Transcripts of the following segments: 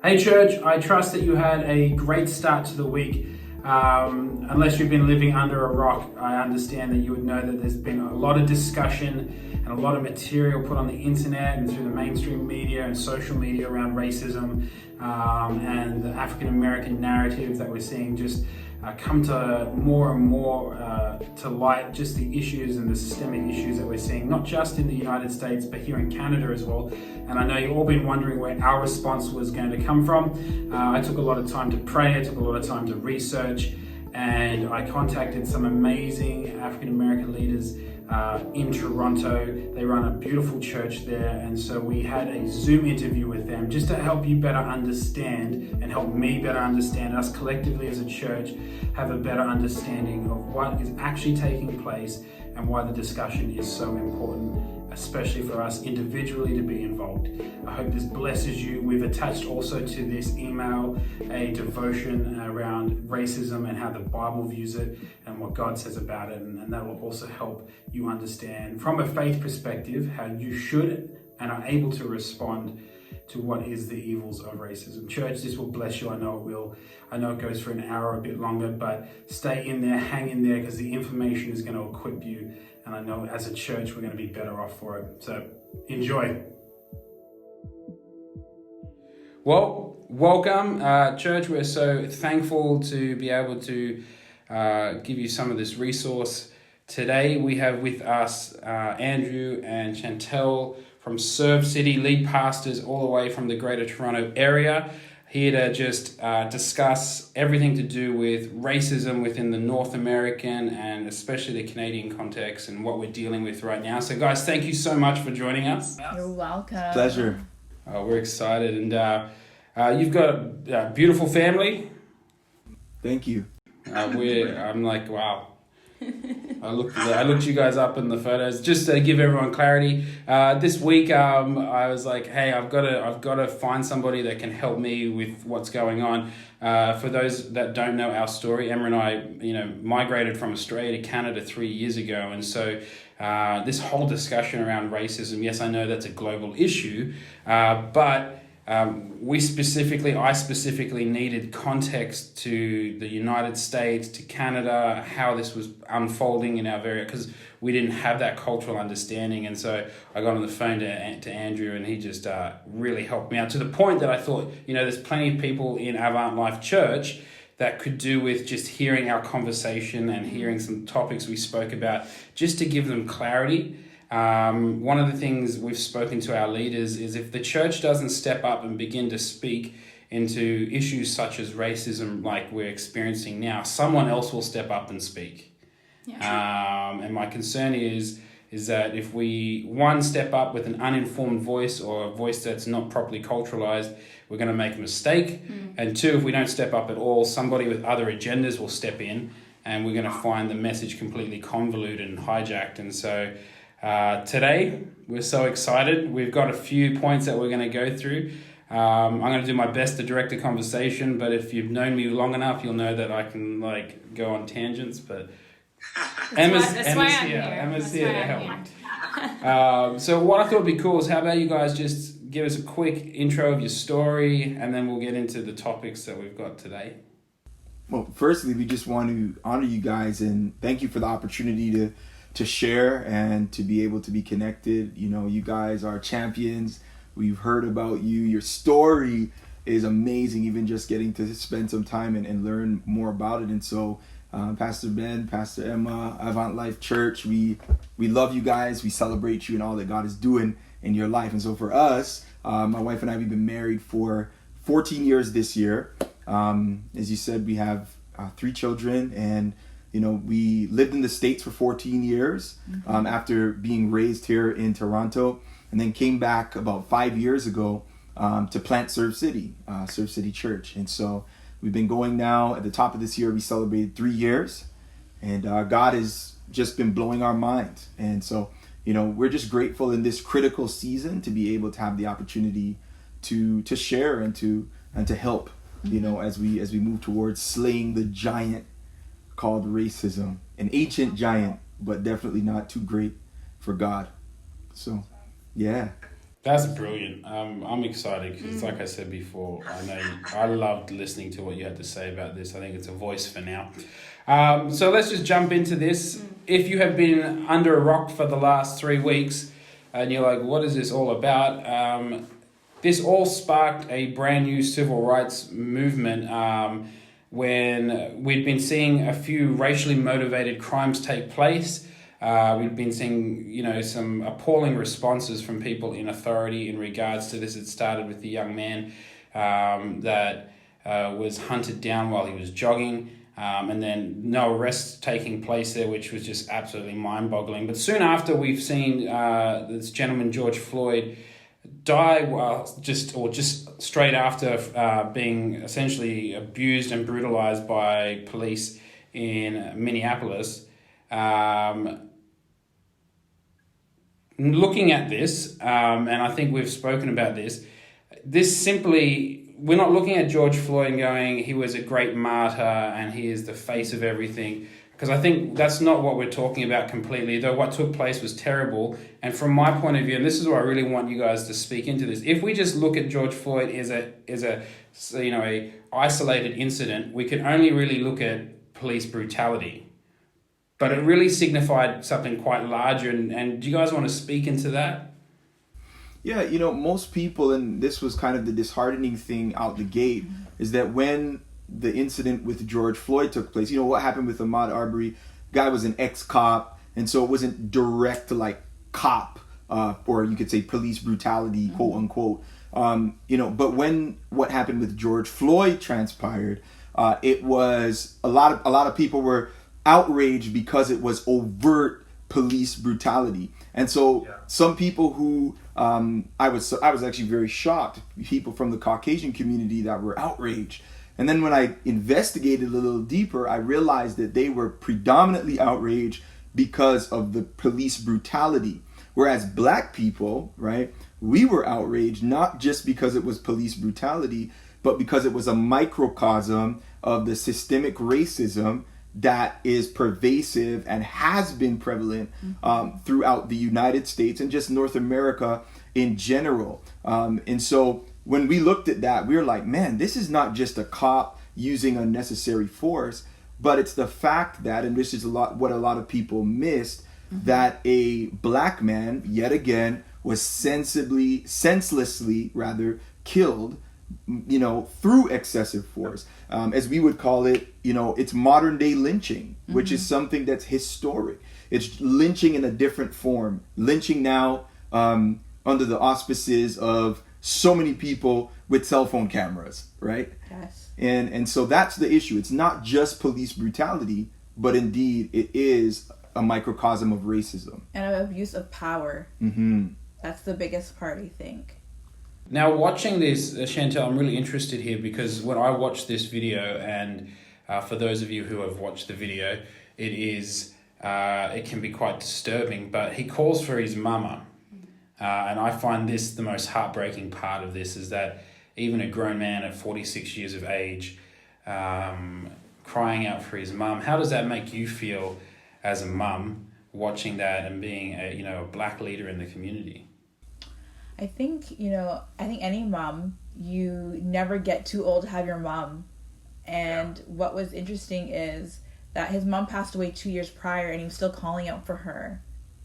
Hey church, I trust that you had a great start to the week. Unless you've been living under a rock, I understand that you would know that there's been a lot of discussion and a lot of material put on the internet and through the mainstream media and social media around racism and the African American narrative that we're seeing just come to more and more to light, just the issues and the systemic issues that we're seeing, not just in the United States, but here in Canada as well. And I know you've all been wondering where our response was going to come from. I took a lot of time to pray, I took a lot of time to research, and I contacted some amazing African American leaders in Toronto. They run a beautiful church there, and so we had a Zoom interview with them just to help you better understand and help me better understand, us collectively as a church have a better understanding of what is actually taking place and why the discussion is so important, especially for us individually to be involved. I hope this blesses you. We've attached also to this email a devotion around racism and how the Bible views it and what God says about it, and that will also help you understand from a faith perspective how you should and are able to respond to what is the evils of racism. Church, this will bless you. I know it will. I know it goes for an hour, a bit longer, but stay in there, hang in there, because the information is going to equip you. And I know as a church, we're going to be better off for it. So enjoy. Well, welcome, church. We're so thankful to be able to give you some of this resource. Today, we have with us Andrew and Chantal from Serve City, lead pastors all the way from the Greater Toronto area, here to just discuss everything to do with racism within the North American and especially the Canadian context and what we're dealing with right now. So guys, thank you so much for joining us. You're welcome. Pleasure. We're excited, and you've got a beautiful family. Thank you. I'm like, wow. I looked you guys up in the photos just to give everyone clarity. This week, I was like, hey, I've got to find somebody that can help me with what's going on. For those that don't know our story, Emma and I, migrated from Australia to Canada 3 years ago, and so this whole discussion around racism, yes, I know that's a global issue, but I specifically needed context to the United States, to Canada, how this was unfolding in our because we didn't have that cultural understanding. And so I got on the phone to Andrew, and he just really helped me out to the point that I thought, there's plenty of people in Avant Life Church that could do with just hearing our conversation and hearing some topics we spoke about, just to give them clarity. One of the things we've spoken to our leaders is if the church doesn't step up and begin to speak into issues such as racism like we're experiencing now, someone else will step up and speak. Yeah. And my concern is that if we, one, step up with an uninformed voice or a voice that's not properly culturalized, we're going to make a mistake. And two, if we don't step up at all, somebody with other agendas will step in, and we're going to find the message completely convoluted and hijacked. And so today, we're so excited. We've got a few points that we're going to go through. I'm going to do my best to direct the conversation, but if you've known me long enough, you'll know that I can go on tangents, but Emma's here to help me. So what I thought would be cool is how about you guys just give us a quick intro of your story, and then we'll get into the topics that we've got today. Well, firstly, we just want to honor you guys and thank you for the opportunity to share and to be able to be connected. You guys are champions. We've heard about you. Your story is amazing, even just getting to spend some time and learn more about it. And so Pastor Ben, Pastor Emma, Avant Life Church, we love you guys. We celebrate you and all that God is doing in your life. And so for us, my wife and I, we've been married for 14 years this year. As you said, we have 3 children, and we lived in the States for 14 years after being raised here in Toronto, and then came back about 5 years ago to plant Serve City Church. And so we've been going now. At the top of this year, we celebrated 3 years, and God has just been blowing our minds. And so, we're just grateful in this critical season to be able to have the opportunity to share and to help, as we move towards slaying the giant called racism, an ancient giant, but definitely not too great for God. So, yeah. That's brilliant. I'm excited because, like I said before, I loved listening to what you had to say about this. I think it's a voice for now. So let's just jump into this. If you have been under a rock for the last 3 weeks and you're like, what is this all about? This all sparked a brand new civil rights movement when we'd been seeing a few racially motivated crimes take place. We've been seeing, some appalling responses from people in authority in regards to this. It started with the young man that was hunted down while he was jogging, and then no arrests taking place there, which was just absolutely mind-boggling. But soon after, we've seen this gentleman, George Floyd, die just straight after being essentially abused and brutalized by police in Minneapolis. Looking at this, and I think we've spoken about this simply, we're not looking at George Floyd and going, he was a great martyr and he is the face of everything. Because I think that's not what we're talking about completely, though what took place was terrible. And from my point of view, and this is where I really want you guys to speak into this, if we just look at George Floyd as a isolated incident, we can only really look at police brutality. But it really signified something quite larger. And do you guys want to speak into that? Yeah, most people, and this was kind of the disheartening thing out the gate, is that when the incident with George Floyd took place, what happened with Ahmaud Arbery, guy was an ex-cop, and so it wasn't direct like cop, or you could say police brutality, quote unquote. But when what happened with George Floyd transpired, it was a lot of people were outraged because it was overt police brutality. And so some people who I was actually very shocked, people from the Caucasian community that were outraged. And then when I investigated a little deeper, I realized that they were predominantly outraged because of the police brutality. Whereas black people, right, we were outraged not just because it was police brutality, but because it was a microcosm of the systemic racism that is pervasive and has been prevalent throughout the United States and just North America in general. And so when we looked at that, we were like, man, this is not just a cop using unnecessary force, but it's the fact that, and this is what a lot of people missed, that a black man, yet again, was senselessly killed, through excessive force. As we would call it, it's modern day lynching, which is something that's historic. It's lynching in a different form. Lynching now under the auspices of so many people with cell phone cameras, right? Yes. And so that's the issue. It's not just police brutality, but indeed it is a microcosm of racism. And of abuse of power. Mm-hmm. That's the biggest part, I think. Now, watching this, Chantal, I'm really interested here because when I watched this video, and for those of you who have watched the video, it can be quite disturbing, but he calls for his mama. And I find this the most heartbreaking part of this, is that even a grown man at 46 years of age crying out for his mum. How does that make you feel as a mum watching that and being a black leader in the community? I think any mom, you never get too old to have your mom. And what was interesting is that his mom passed away 2 years prior and he was still calling out for her.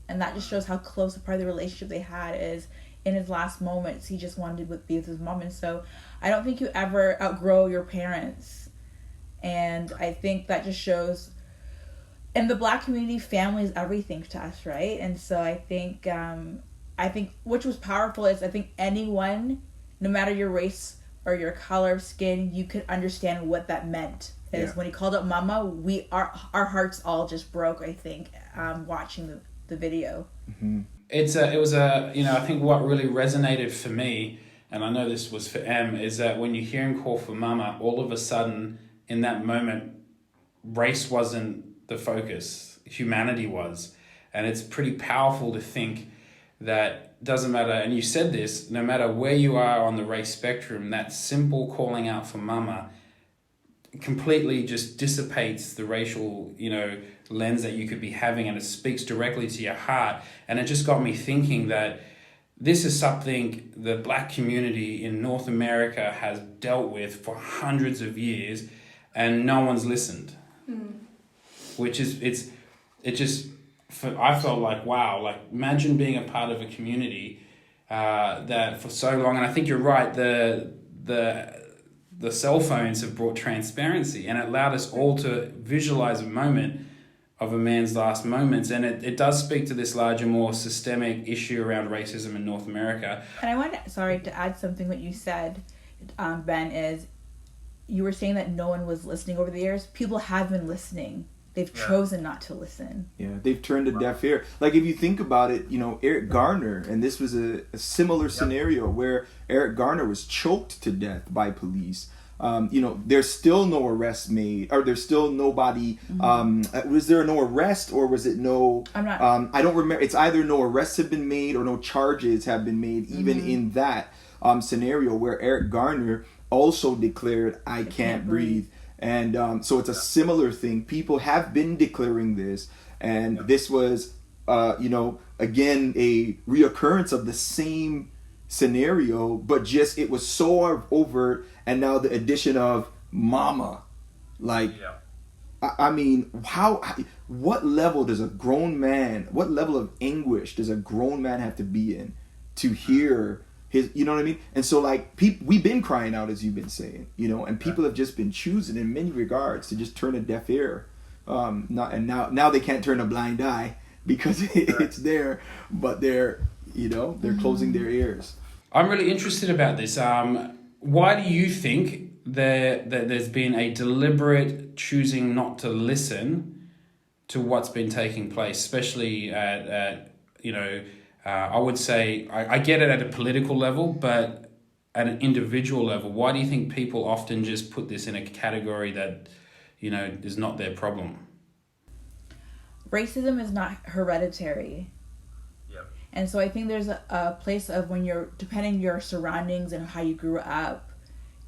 And that just shows how close a part of the relationship they had is. In his last moments, he just wanted to be with his mom. And so I don't think you ever outgrow your parents. And I think that just shows, in the black community, family is everything to us, right? And so I think which was powerful is I think anyone, no matter your race or your color of skin, you could understand what that meant. When he called out mama, our hearts all just broke, I think, watching the video. Mm-hmm. I think what really resonated for me, and I know this was for Em, is that when you hear him call for mama, all of a sudden in that moment, race wasn't the focus, humanity was. And it's pretty powerful to think that doesn't matter, and you said this, no matter where you are on the race spectrum, that simple calling out for mama completely just dissipates the racial, lens that you could be having, and it speaks directly to your heart. And it just got me thinking that this is something the black community in North America has dealt with for hundreds of years, and no one's listened. Which is, I felt like, wow, like imagine being a part of a community that for so long, and I think you're right, the cell phones have brought transparency and it allowed us all to visualize a moment of a man's last moments, and it does speak to this larger, more systemic issue around racism in North America. And I want to add something what you said, Ben, is you were saying that no one was listening over the years. People have been listening. They've chosen not to listen. Yeah, they've turned a deaf ear. Like if you think about it, Eric Garner, and this was a similar scenario where Eric Garner was choked to death by police. There's still no arrest made, or there's still nobody. Was there no arrest, or was it no? I'm not. I don't remember. It's either no arrests have been made or no charges have been made, even in that scenario where Eric Garner also declared, "I can't breathe." And so it's a similar thing. People have been declaring this, and this was, again, a reoccurrence of the same scenario, but just it was so overt, and now the addition of mama. Like, I mean, what level does what level of anguish does a grown man have to be in to hear his, you know what I mean? And so like we've been crying out, as you've been saying, and people have just been choosing in many regards to just turn a deaf ear. Now they can't turn a blind eye because it's there, but they're closing their ears. I'm really interested about this. Why do you think that there's been a deliberate choosing not to listen to what's been taking place, especially at I would say, I get it at a political level, but at an individual level, why do you think people often just put this in a category that, is not their problem? Racism is not hereditary. And so I think there's a place of when depending your surroundings and how you grew up,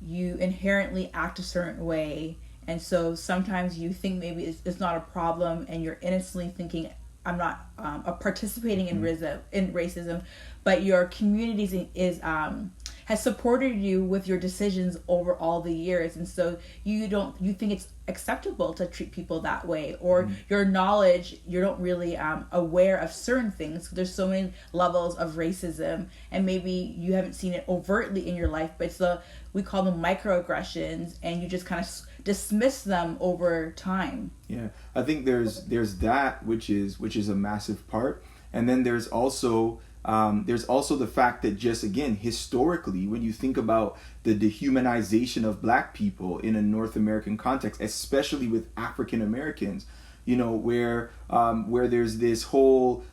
you inherently act a certain way. And so sometimes you think maybe it's not a problem, and you're innocently thinking, I'm not participating in racism, but your community has supported you with your decisions over all the years, and so you think it's acceptable to treat people that way, or your knowledge, you're not really aware of certain things. There's so many levels of racism, and maybe you haven't seen it overtly in your life, but it's we call them microaggressions, and you just kind of dismiss them over time. Yeah, I think there's that which is a massive part, and then there's also the fact that just again historically, when you think about the dehumanization of Black people in a North American context, especially with African Americans, where there's this whole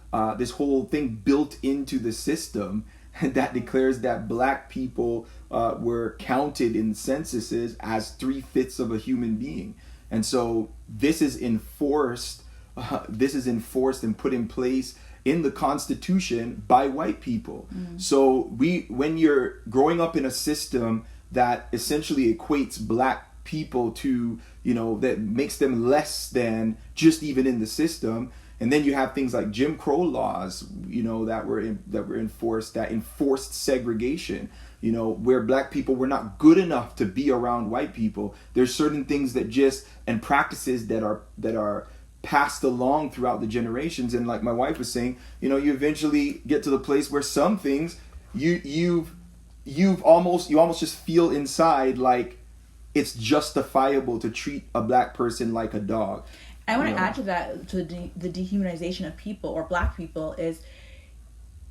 thing built into the system that declares that Black people were counted in censuses as 3/5 of a human being. And so this is enforced and put in place in the Constitution by white people. So when you're growing up in a system that essentially equates Black people to, that makes them less than just even in the system, and then you have things like Jim Crow laws, that were enforced, that enforced segregation, where Black people were not good enough to be around white people. There's certain things and practices that are passed along throughout the generations, and like my wife was saying, you eventually get to the place where some things you almost just feel inside like it's justifiable to treat a Black person like a dog. I want to add to that, to the dehumanization of people or Black people, is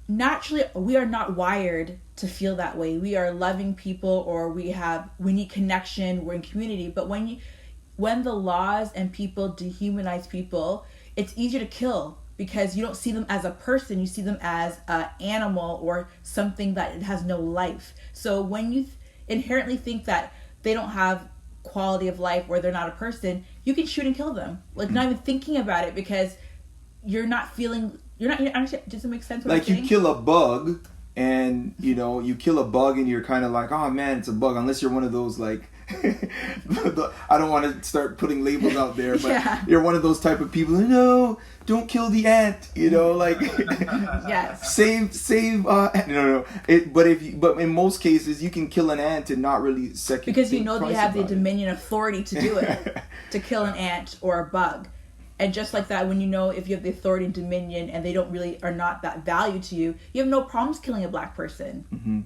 naturally we are not wired to feel that way. We are loving people, or we need connection, we're in community, but when the laws and people dehumanize people, it's easier to kill because you don't see them as a person, you see them as an animal or something that has no life. So when you inherently think that they don't have quality of life or they're not a person, you can shoot and kill them. Like not even thinking about it, because you're not. Does it make sense? Like you kill a bug and you know, you kill a bug and you're kind of like, oh man, it's a bug, unless you're one of those like I don't want to start putting labels out there, but you're one of those type of people, no, don't kill the ant, you know, like yes, save no. But in most cases you can kill an ant and not really second, because you know they have the dominion authority to do it, to kill an ant or a bug. And just like that, when you know if you have the authority and dominion and they don't really are not that value to you, you have no problems killing a black person. Mm-hmm.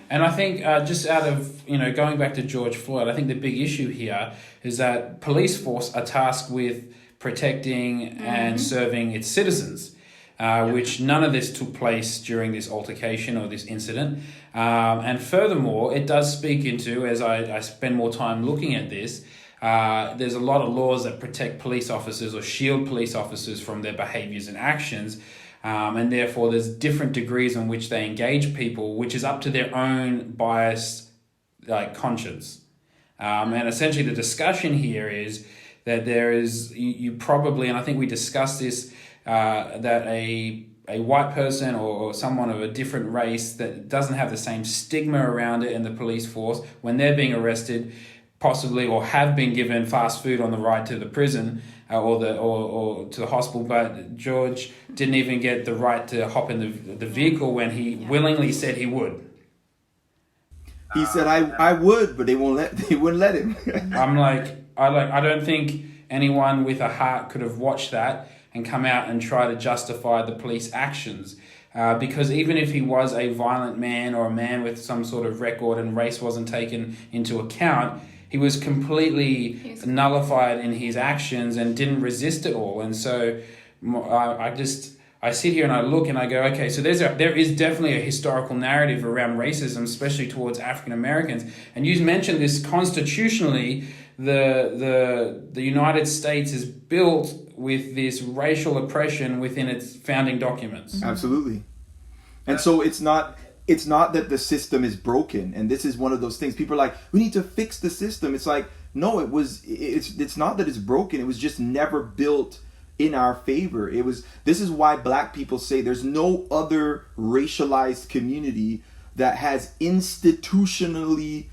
And I think just out of, going back to George Floyd, I think the big issue here is that police force are tasked with protecting and serving its citizens, which none of this took place during this altercation or this incident. And furthermore, it does speak into, as I spend more time looking at this, there's a lot of laws that protect police officers or shield police officers from their behaviours and actions. And therefore, there's different degrees in which they engage people, which is up to their own biased conscience. And essentially, the discussion here is that there is, you probably, and I think we discussed this, that a white person or someone of a different race that doesn't have the same stigma around it in the police force, when they're being arrested, possibly or have been given fast food on the ride to the prison or to the hospital, but George didn't even get the right to hop in the vehicle when he willingly said he would. He said I would, but they wouldn't let him. I don't think anyone with a heart could have watched that and come out and try to justify the police actions. Because even if he was a violent man or a man with some sort of record and race wasn't taken into account, he was completely nullified in his actions and didn't resist at all. And so I sit here and I look and I go, okay, so there is definitely a historical narrative around racism, especially towards African Americans. And you mentioned this constitutionally, the United States is built with this racial oppression within its founding documents. Absolutely. And so it's not that the system is broken, and this is one of those things. People are like, we need to fix the system. It's like, no, it's not that it's broken. It was just never built in our favor. This is why black people say there's no other racialized community that has institutional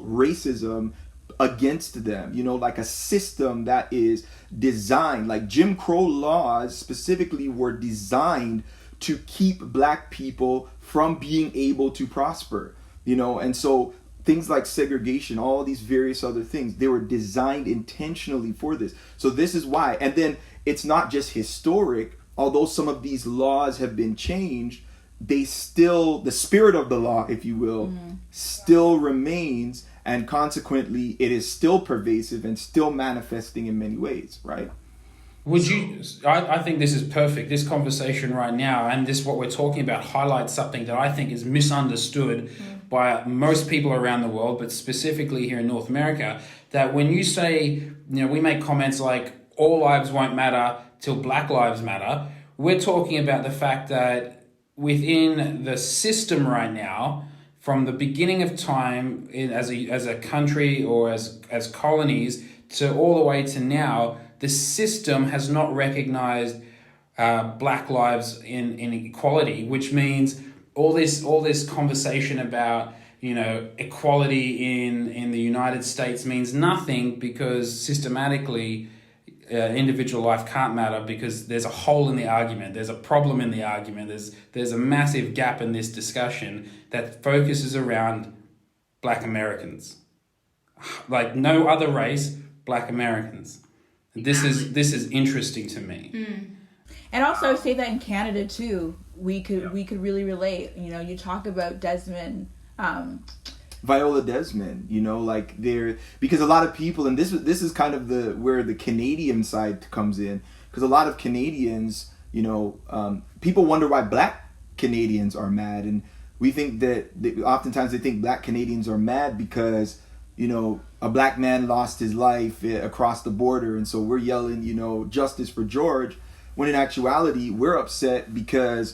racism against them, like a system that is designed, like Jim Crow laws specifically were designed to keep black people from being able to prosper, and so things like segregation, all these various other things, they were designed intentionally for this. So this is why. And then it's not just historic, although some of these laws have been changed, the spirit of the law, if you will, still remains, and consequently it is still pervasive and still manifesting in many ways, right? I think this is perfect. This conversation right now and what we're talking about highlights something that I think is misunderstood by most people around the world, but specifically here in North America, that when you say, we make comments like all lives won't matter till Black Lives Matter, we're talking about the fact that within the system right now, from the beginning of time as a country or as colonies to all the way to now, the system has not recognized black lives in equality, which means all this conversation about equality in the United States means nothing, because systematically individual life can't matter, because there's a hole in the argument, there's a problem in the argument, there's a massive gap in this discussion that focuses around Black Americans, like no other race, Black Americans. This is interesting to me. And also, I say that in Canada too, we could really relate. You talk about Desmond, Viola Desmond. Because a lot of people, and this is kind of where the Canadian side comes in, because a lot of Canadians, people wonder why Black Canadians are mad, and we think that oftentimes they think Black Canadians are mad because a black man lost his life across the border, and so we're yelling, justice for George, when in actuality we're upset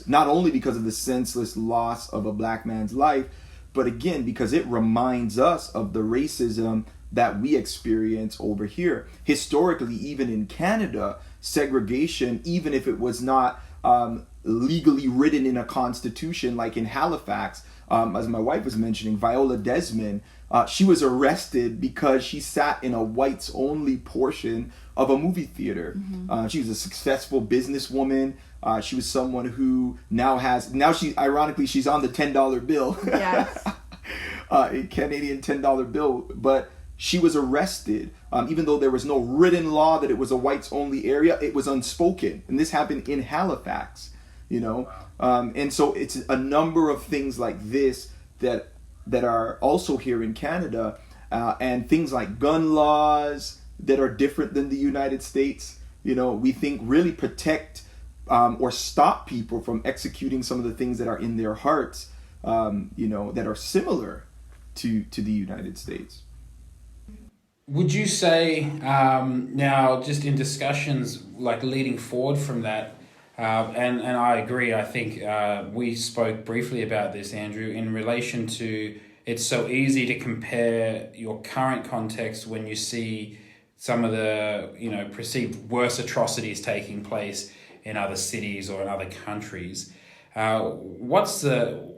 not only because of the senseless loss of a black man's life, but again because it reminds us of the racism that we experience over here. Historically, even in Canada, segregation, even if it was not legally written in a constitution, like in Halifax, as my wife was mentioning, Viola Desmond, she was arrested because she sat in a whites only portion of a movie theater. She was a successful businesswoman. She was someone who she's on the $10 bill. Yes. A Canadian $10 bill, but she was arrested. Even though there was no written law that it was a whites only area, it was unspoken. And this happened in Halifax, you know. And so it's a number of things like this that are also here in Canada, and things like gun laws that are different than the United States, you know, we think really protect or stop people from executing some of the things that are in their hearts, you know, that are similar to the United States. Would you say, now just in discussions like leading forward from that, and I agree, I think we spoke briefly about this, Andrew, in relation to it's so easy to compare your current context when you see some of the, you know, perceived worse atrocities taking place in other cities or in other countries. What's the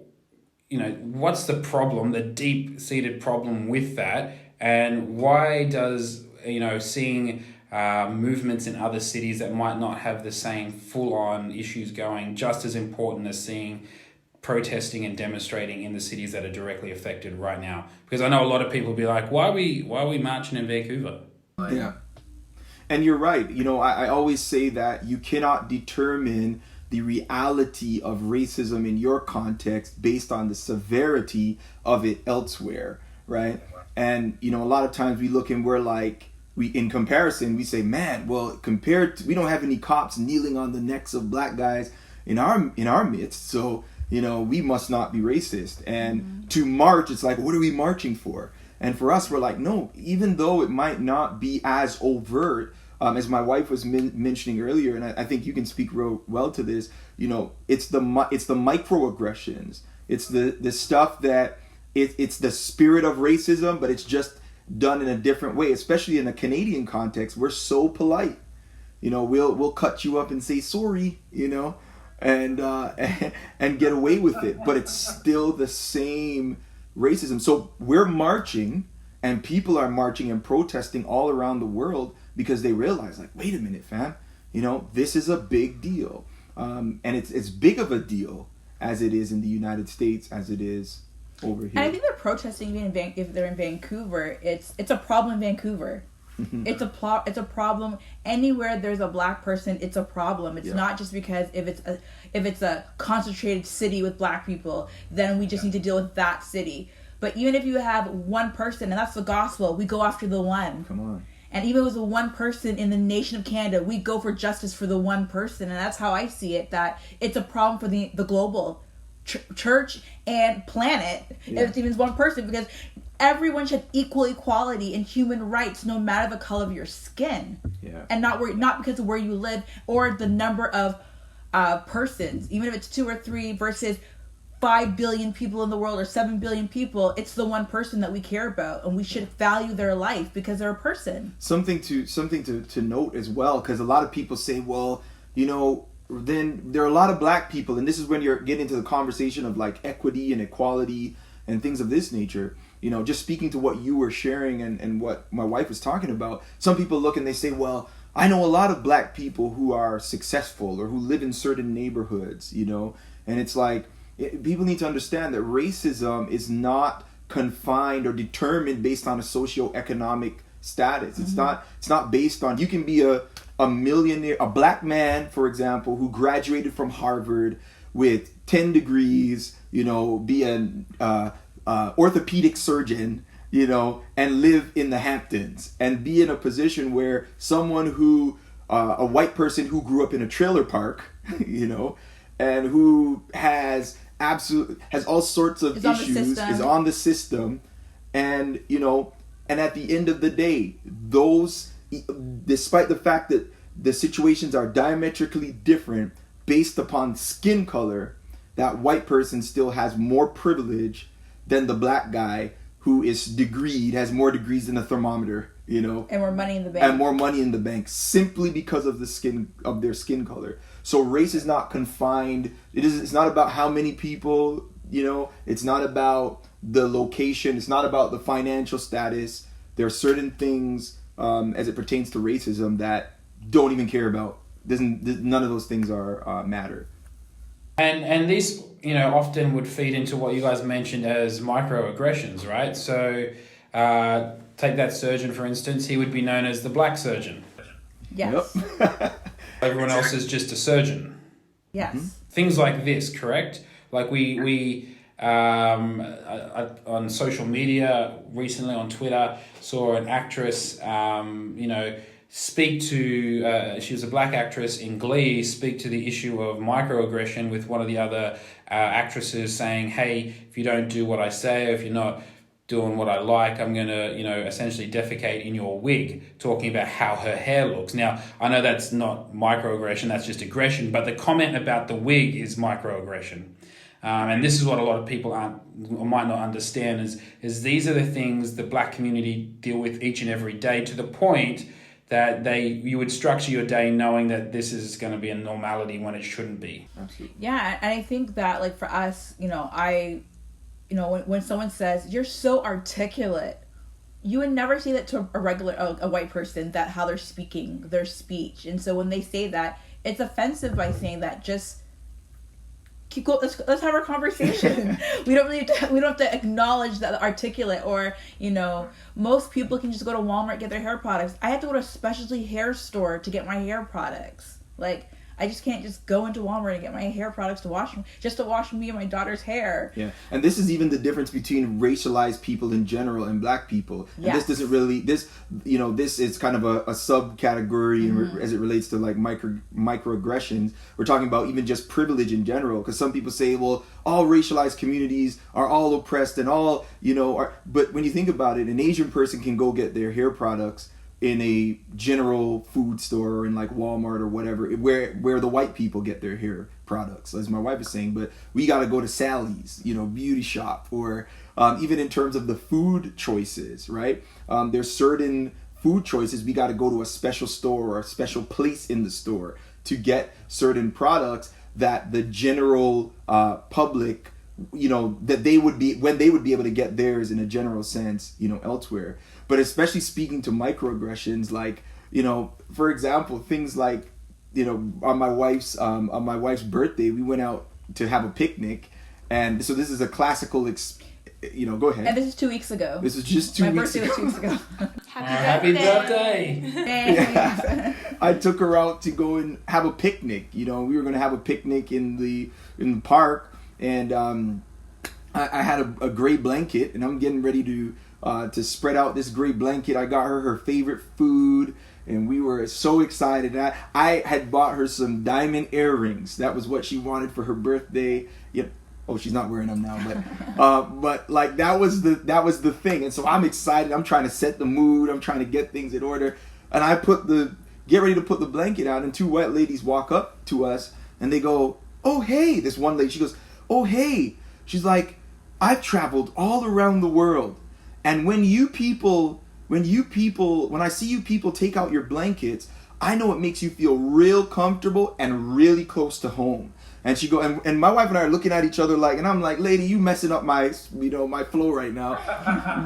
problem, the deep-seated problem with that, and why does, you know, seeing movements in other cities that might not have the same full-on issues going just as important as seeing protesting and demonstrating in the cities that are directly affected right now? Because I know a lot of people be like, why are we marching in Vancouver? Yeah. And you're right. You know, I always say that you cannot determine the reality of racism in your context based on the severity of it elsewhere, right? And, you know, a lot of times we look and we're like, in comparison, we say, man, well, we don't have any cops kneeling on the necks of black guys in our midst, so, you know, we must not be racist. And to march, it's like, what are we marching for? And for us, we're like, no, even though it might not be as overt, as my wife was mentioning earlier, and I think you can speak real well to this, you know, it's the microaggressions. It's the stuff that it's the spirit of racism, but it's just done in a different way. Especially in a Canadian context, we're so polite. You know, we'll cut you up and say sorry, you know, and get away with it. But it's still the same racism. So we're marching, and people are marching and protesting all around the world because they realize, like, wait a minute, fam, you know, this is a big deal. And it's big of a deal as it is in the United States, as it is over here. And I think they're protesting if they're in Vancouver. It's a problem in Vancouver. It's a problem anywhere there's a black person. It's a problem. It's not just because if it's a concentrated city with black people, then we just need to deal with that city. But even if you have one person, and that's the gospel, we go after the one. Come on. And even if it was the one person in the nation of Canada, we go for justice for the one person. And that's how I see it, that it's a problem for the global church and planet. If it's one person, because everyone should have equal equality and human rights no matter the color of your skin. And not because of where you live or the number of persons, even if it's 2 or 3 versus 5 billion people in the world or 7 billion people. It's the one person that we care about, and we should value their life because they're a person. Something to note as well, because a lot of people say, well, you know, then there are a lot of black people, and this is when you're getting into the conversation of like equity and equality and things of this nature. You know, just speaking to what you were sharing and what my wife was talking about, some people look and they say, well, I know a lot of black people who are successful or who live in certain neighborhoods, you know, and it's like, people need to understand that racism is not confined or determined based on a socioeconomic status. It's not based on, you can be a millionaire, a black man, for example, who graduated from Harvard with 10 degrees, you know, be an orthopedic surgeon, you know, and live in the Hamptons and be in a position where someone who, a white person who grew up in a trailer park, you know, and who has all sorts of issues, is on the system, and, you know, and at the end of the day, those, despite the fact that the situations are diametrically different based upon skin color, that white person still has more privilege than the black guy who is degreed, has more degrees than a thermometer, you know, and more money in the bank, and more money in the bank simply because of their skin color. So race is not confined. It's not about how many people, you know, it's not about the location, it's not about the financial status. There are certain things as it pertains to racism that don't even care about. None of those things are matter. And this, you know, often would feed into what you guys mentioned as microaggressions, right? So take that surgeon, for instance. He would be known as the black surgeon. Yes. Yep. Everyone else is just a surgeon. Yes. Mm-hmm. Things like this, correct? Like we on social media recently on Twitter saw an actress, you know, speak to, she was a black actress in Glee, speak to the issue of microaggression with one of the other actresses saying, hey, if you don't do what I say, or if you're not doing what I like, I'm going to, you know, essentially defecate in your wig, talking about how her hair looks. Now, I know that's not microaggression, that's just aggression, but the comment about the wig is microaggression. And this is what a lot of people might not understand is these are the things the black community deal with each and every day, to the point that you would structure your day knowing that this is going to be a normality when it shouldn't be. Absolutely. Yeah, and I think that, like, for us, you know, when someone says, you're so articulate, you would never say that to a white person, that how they're speaking, their speech. And so when they say that, it's offensive by saying that. Just let's have our conversation. we don't have to acknowledge that articulate, or, you know, most people can just go to Walmart, get their hair products. I have to go to a specialty hair store to get my hair products. Like, I just can't just go into Walmart and get my hair products to wash me and my daughter's hair. Yeah, and this is even the difference between racialized people in general and black people. And yes. This is kind of a subcategory as it relates to like microaggressions. We're talking about even just privilege in general, because some people say, well, all racialized communities are all oppressed and all, you know, but when you think about it, an Asian person can go get their hair products in a general food store or in like Walmart or whatever, where the white people get their hair products, as my wife is saying. But we got to go to Sally's, you know, beauty shop, or even in terms of the food choices, right? There's certain food choices we got to go to a special store or a special place in the store to get certain products that the general public, you know, that they would be able to get theirs in a general sense, you know, elsewhere. But especially speaking to microaggressions, like, you know, for example, things like, you know, on my wife's birthday, we went out to have a picnic, and so this is a classical, you know, go ahead. And this is 2 weeks ago. This is just 2 weeks ago. My birthday was 2 weeks ago. Happy birthday! Yeah. I took her out to go and have a picnic. You know, we were going to have a picnic in the park, and I had a gray blanket, and I'm getting ready to spread out this gray blanket. I got her favorite food, and we were so excited. I had bought her some diamond earrings. That was what she wanted for her birthday. Yep. Oh, she's not wearing them now, but like that was the thing. And so I'm excited. I'm trying to set the mood. I'm trying to get things in order. And I get ready to put the blanket out, and two white ladies walk up to us, and they go, "Oh, hey." This one lady, she goes, "Oh, hey." She's like, "I've traveled all around the world. And when I see you people take out your blankets, I know it makes you feel real comfortable and really close to home." And she and my wife and I are looking at each other like, and I'm like, "Lady, you messing up my flow right now."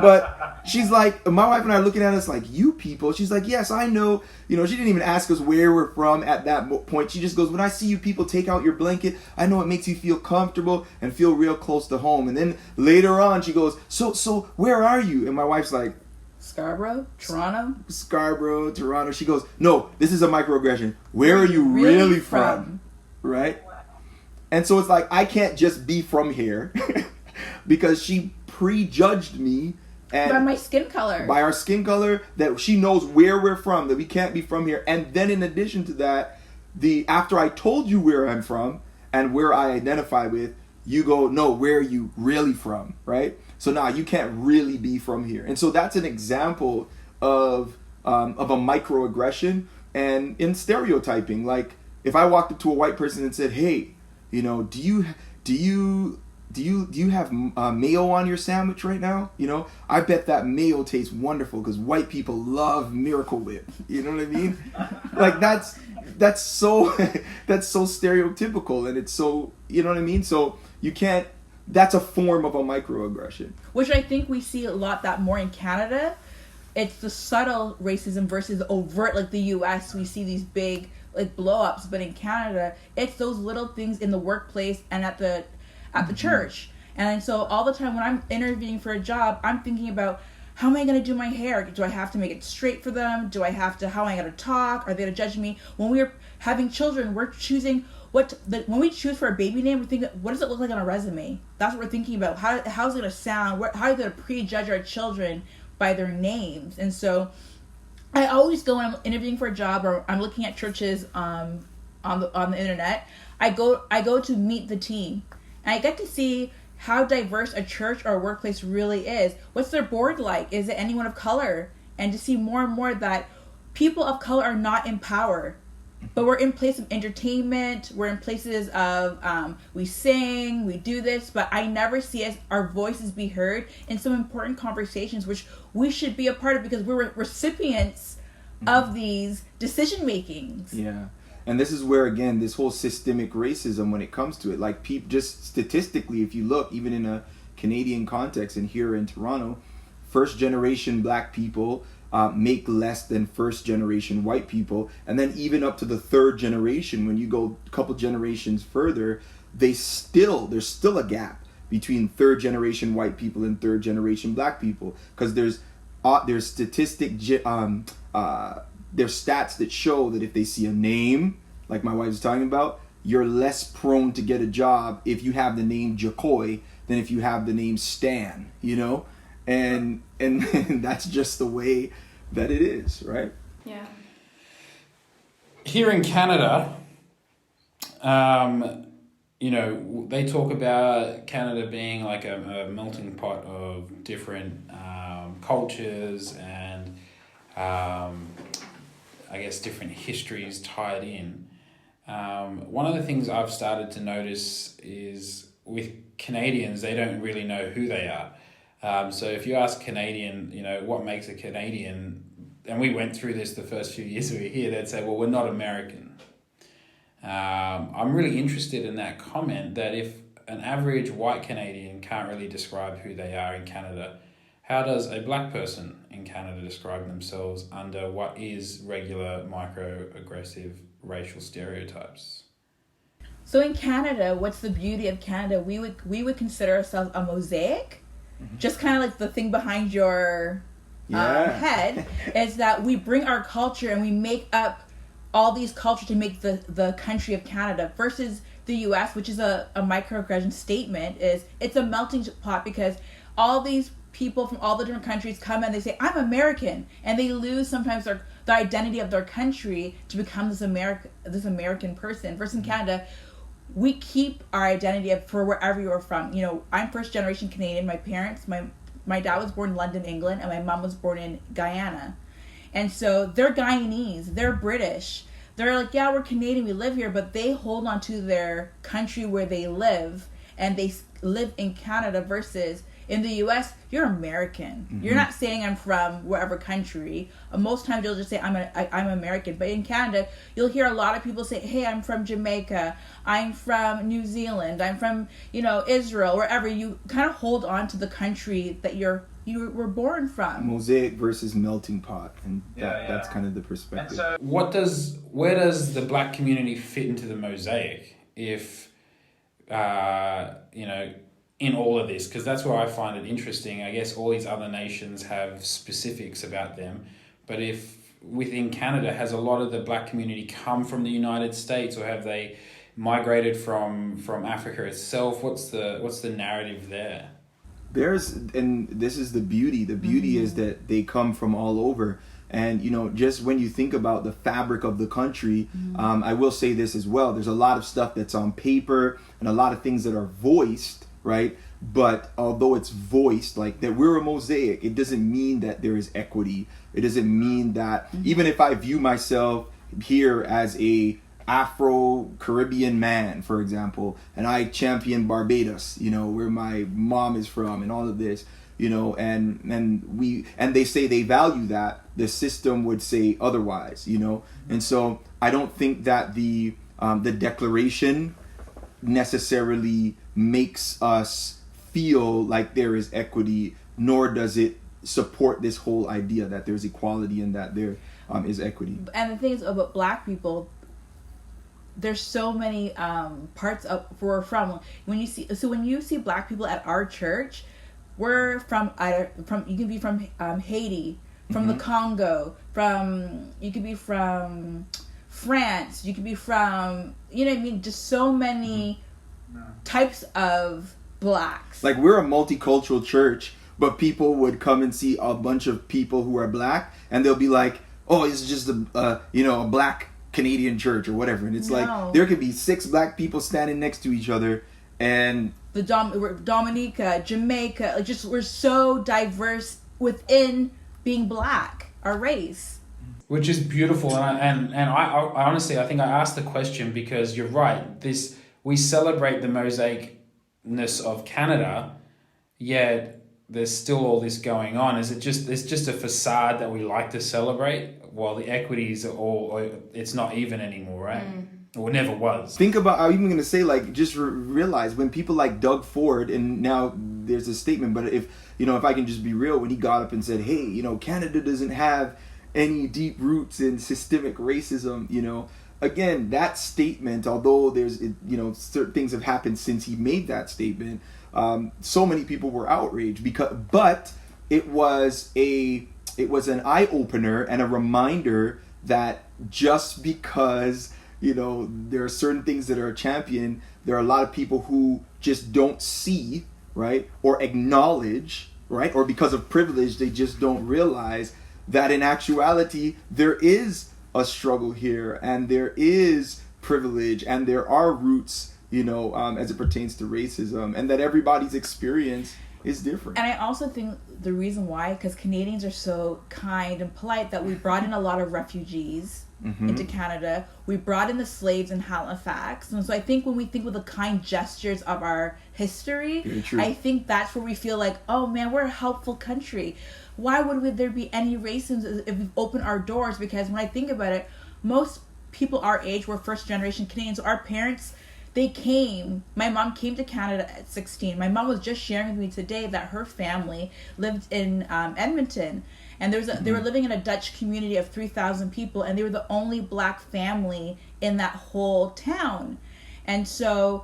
But she's like, my wife and I are looking at us like, "You people?" She's like, "Yes, I know." You know, she didn't even ask us where we're from at that point. She just goes, "When I see you people take out your blanket, I know it makes you feel comfortable and feel real close to home." And then later on, she goes, "So where are you?" And my wife's like, Scarborough, Toronto. She goes, "No, this is a microaggression. Where are you really from?" Right? And so it's like, I can't just be from here because she prejudged me. And by my skin color. By our skin color, that she knows where we're from, that we can't be from here. And then in addition to that, after I told you where I'm from and where I identify with, you go, "No, where are you really from?" Right? So now you can't really be from here. And so that's an example of a microaggression and in stereotyping. Like if I walked up to a white person and said, "Hey, you know, do you do you have mayo on your sandwich right now? You know, I bet that mayo tastes wonderful because white people love Miracle Whip. You know what I mean? Like that's so that's so stereotypical, and it's so, you know what I mean? So you can't. That's a form of a microaggression, which I think we see a lot that more in Canada. It's the subtle racism versus overt, like the U.S. We see these big like blow-ups, but in Canada, it's those little things in the workplace and at the church. And so all the time when I'm interviewing for a job, I'm thinking about, how am I going to do my hair? Do I have to make it straight for them? How am I going to talk? Are they going to judge me? When we're having children, we're choosing when we choose for a baby name, we're thinking, what does it look like on a resume? That's what we're thinking about. How's it going to sound? How are we going to prejudge our children by their names? And so I always go when I'm interviewing for a job or I'm looking at churches on the internet. I go to meet the team, and I get to see how diverse a church or a workplace really is. What's their board like? Is it anyone of color? And to see more and more that people of color are not in power, but we're in place of entertainment. We're in places of we sing, we do this, but I never see our voices be heard in some important conversations, which we should be a part of because we're recipients of these decision makings. Yeah. And this is where, again, this whole systemic racism, when it comes to it, like just statistically, if you look, even in a Canadian context and here in Toronto, first generation black people make less than first generation white people. And then even up to the third generation, when you go a couple generations further, there's still a gap between third generation white people and third generation black people, because there's there's stats that show that if they see a name, like my wife was talking about, you're less prone to get a job if you have the name Jacoy than if you have the name Stan, you know? And that's just the way that it is, right? Yeah. Here in Canada, you know, they talk about Canada being like a melting pot of different cultures and I guess different histories tied in. One of the things I've started to notice is with Canadians, they don't really know who they are. So if you ask Canadian, you know, what makes a Canadian, and we went through this the first few years we were here, they'd say, well, we're not American. I'm really interested in that comment, that if an average white Canadian can't really describe who they are in Canada, how does a black person in Canada describe themselves under what is regular microaggressive racial stereotypes? So in Canada, what's the beauty of Canada? We would consider ourselves a mosaic. Just kind of like the thing behind your head is that we bring our culture and we make up all these cultures to make the country of Canada, versus the U.S., which is a microaggression statement. It's a melting pot because all these people from all the different countries come and they say, I'm American, and they lose sometimes the identity of their country to become this American person. Versus in Canada, we keep our identity for wherever you're from. You know, I'm first generation Canadian. My parents, my dad was born in London, England, and my mom was born in Guyana. And so they're Guyanese, they're British. They're like, yeah, we're Canadian, we live here, but they hold on to their country where they live, and they live in Canada. Versus in the U.S., you're American. Mm-hmm. You're not saying I'm from wherever country. Most times you'll just say I'm American. But in Canada, you'll hear a lot of people say, hey, I'm from Jamaica. I'm from New Zealand. I'm from, you know, Israel, wherever. You kind of hold on to the country that you were born from. Mosaic versus melting pot, and that's kind of the perspective. So where does the black community fit into the mosaic if, you know, in all of this? Because that's where I find it interesting. I guess all these other nations have specifics about them, but if within Canada, has a lot of the black community come from the United States, or have they migrated from Africa itself? What's the narrative there? And this is the beauty. The beauty is that they come from all over. And, you know, just when you think about the fabric of the country, I will say this as well. There's a lot of stuff that's on paper and a lot of things that are voiced, right? But although it's voiced, like that we're a mosaic, it doesn't mean that there is equity. It doesn't mean that even if I view myself here as a Afro-Caribbean man, for example, and I champion Barbados, you know, where my mom is from, and all of this, you know, and they say they value that, the system would say otherwise, you know. And so I don't think that the declaration necessarily makes us feel like there is equity, nor does it support this whole idea that there's equality and that there is equity. And the thing is about Black people, there's so many parts of where we're from. When you see Black people at our church, we're from you can be from Haiti, from the Congo, you could be from France, you could be from, you know what I mean, just so many types of Blacks. Like, we're a multicultural church, but people would come and see a bunch of people who are Black, and they'll be like, oh, it's just a Black Canadian church or whatever. And it's like, there could be 6 Black people standing next to each other, and Dominica, Jamaica, like, just we're so diverse within being Black, our race. Which is beautiful, and I honestly, I think I asked the question because you're right. We celebrate the mosaicness of Canada, yet there's still all this going on. It's just a facade that we like to celebrate, while the equities are all, it's not even anymore, right? Or never was. Think about, I'm even going to say, like, just realize when people like Doug Ford, and now there's a statement, but if I can just be real, when he got up and said, hey, you know, Canada doesn't have any deep roots in systemic racism, you know, again, that statement, although there's, you know, certain things have happened since he made that statement, so many people were outraged but it was an eye-opener and a reminder that just because, you know, there are certain things that are championed, there are a lot of people who just don't see, right, or acknowledge, right, or because of privilege, they just don't realize that in actuality, there is a struggle here, and there is privilege, and there are roots, you know, as it pertains to racism, and that everybody's experience is different. And I also think the reason why, because Canadians are so kind and polite, that we brought in a lot of refugees into Canada. We brought in the slaves in Halifax. And so I think when we think with the kind gestures of our history, I think that's where we feel like, oh man, we're a helpful country. Why would there be any racism if we've opened our doors? Because when I think about it, most people our age were first generation Canadians. So our parents, they came. My mom came to Canada at 16. My mom was just sharing with me today that her family lived in Edmonton. And they were living in a Dutch community of 3,000 people, and they were the only Black family in that whole town. And so,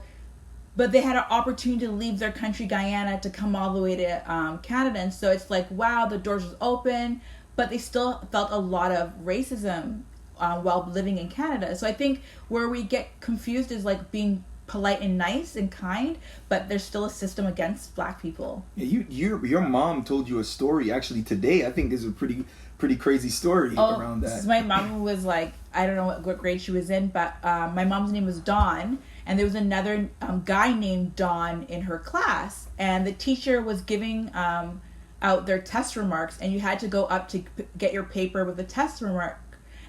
but they had an opportunity to leave their country, Guyana, to come all the way to Canada. And so it's like, wow, the doors was open, but they still felt a lot of racism while living in Canada. So I think where we get confused is like being polite and nice and kind, but there's still a system against Black people. Yeah, your mom told you a story actually today. I think is a pretty crazy story around that. My mom was like, I don't know what grade she was in, but my mom's name was Dawn, and there was another guy named Dawn in her class, and the teacher was giving out their test remarks, and you had to go up to get your paper with the test remark.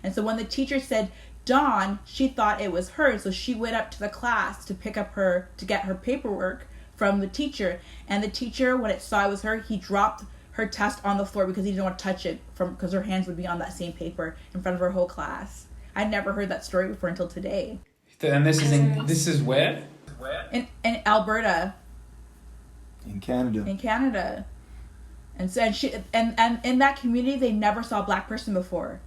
And so when the teacher said Dawn, she thought it was her, so she went up to the class to get her paperwork from the teacher. And the teacher, when it saw it was her, he dropped her test on the floor because he didn't want to touch it because her hands would be on that same paper in front of her whole class. I'd never heard that story before until today. And this is where? In Alberta. In Canada. And so and in that community they never saw a Black person before.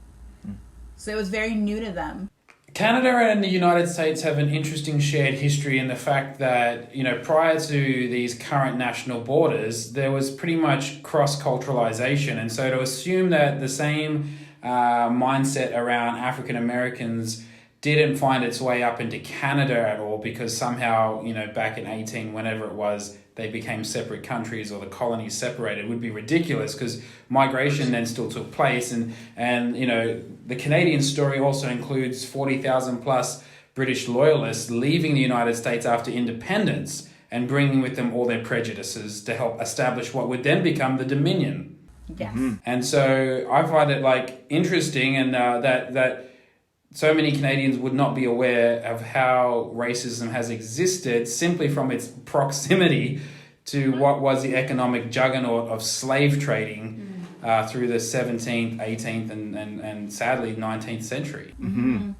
So it was very new to them. Canada and the United States have an interesting shared history in the fact that, you know, prior to these current national borders, there was pretty much cross-culturalization. And so to assume that the same mindset around African Americans didn't find its way up into Canada at all because somehow, you know, back in whenever it was, they became separate countries or the colonies separated would be ridiculous because migration then still took place. And you know, the Canadian story also includes 40,000 plus British loyalists leaving the United States after independence and bringing with them all their prejudices to help establish what would then become the Dominion. Yes. And so I find it like interesting and that so many Canadians would not be aware of how racism has existed simply from its proximity to what was the economic juggernaut of slave trading through the 17th, 18th, and sadly 19th century. Mm-hmm.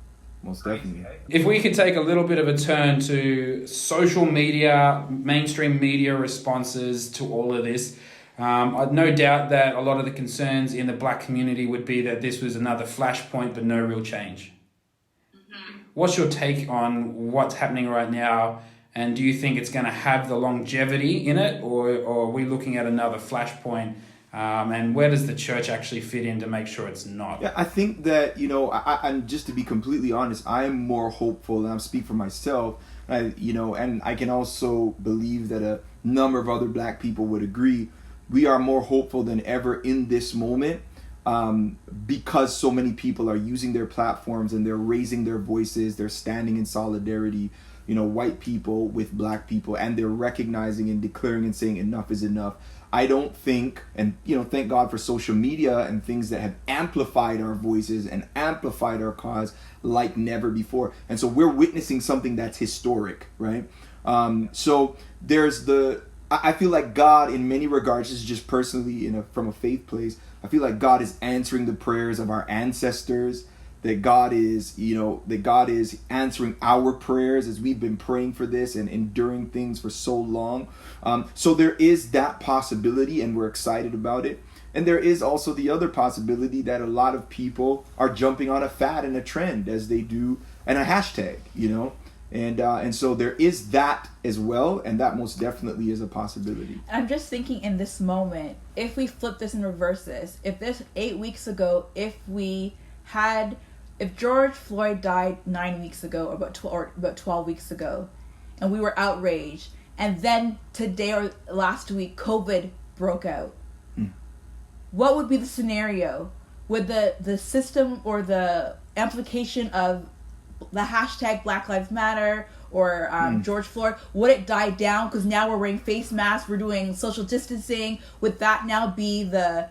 Most definitely. If we could take a little bit of a turn to social media, mainstream media responses to all of this, I've no doubt that a lot of the concerns in the black community would be that this was another flashpoint but no real change. What's your take on what's happening right now, and do you think it's going to have the longevity in it, or are we looking at another flashpoint? And where does the church actually fit in to make sure it's not? Yeah, I think that, and just to be completely honest, I am more hopeful, and I speak for myself, and I can also believe that a number of other black people would agree. We are more hopeful than ever in this moment, because so many people are using their platforms and they're raising their voices, they're standing in solidarity, white people with black people, and they're recognizing and declaring and saying enough is enough. I don't think, and thank God for social media and things that have amplified our voices and amplified our cause like never before. And so we're witnessing something that's historic, right? So there's I feel like God, in many regards, this is just personally from a faith place, I feel like God is answering the prayers of our ancestors, that God is answering our prayers as we've been praying for this and enduring things for so long. So there is that possibility, and we're excited about it. And there is also the other possibility that a lot of people are jumping on a fad and a trend, as they do, and a hashtag, And so there is that as well, and that most definitely is a possibility. I'm just thinking in this moment, if we flip this and reverse this, if this 8 weeks ago, if George Floyd died 9 weeks ago, or about 12 weeks ago, and we were outraged, and then today or last week COVID broke out, what would be the scenario? Would the system or the amplification of the hashtag Black Lives Matter or George Floyd, would it die down because now we're wearing face masks, we're doing social distancing? Would that now be the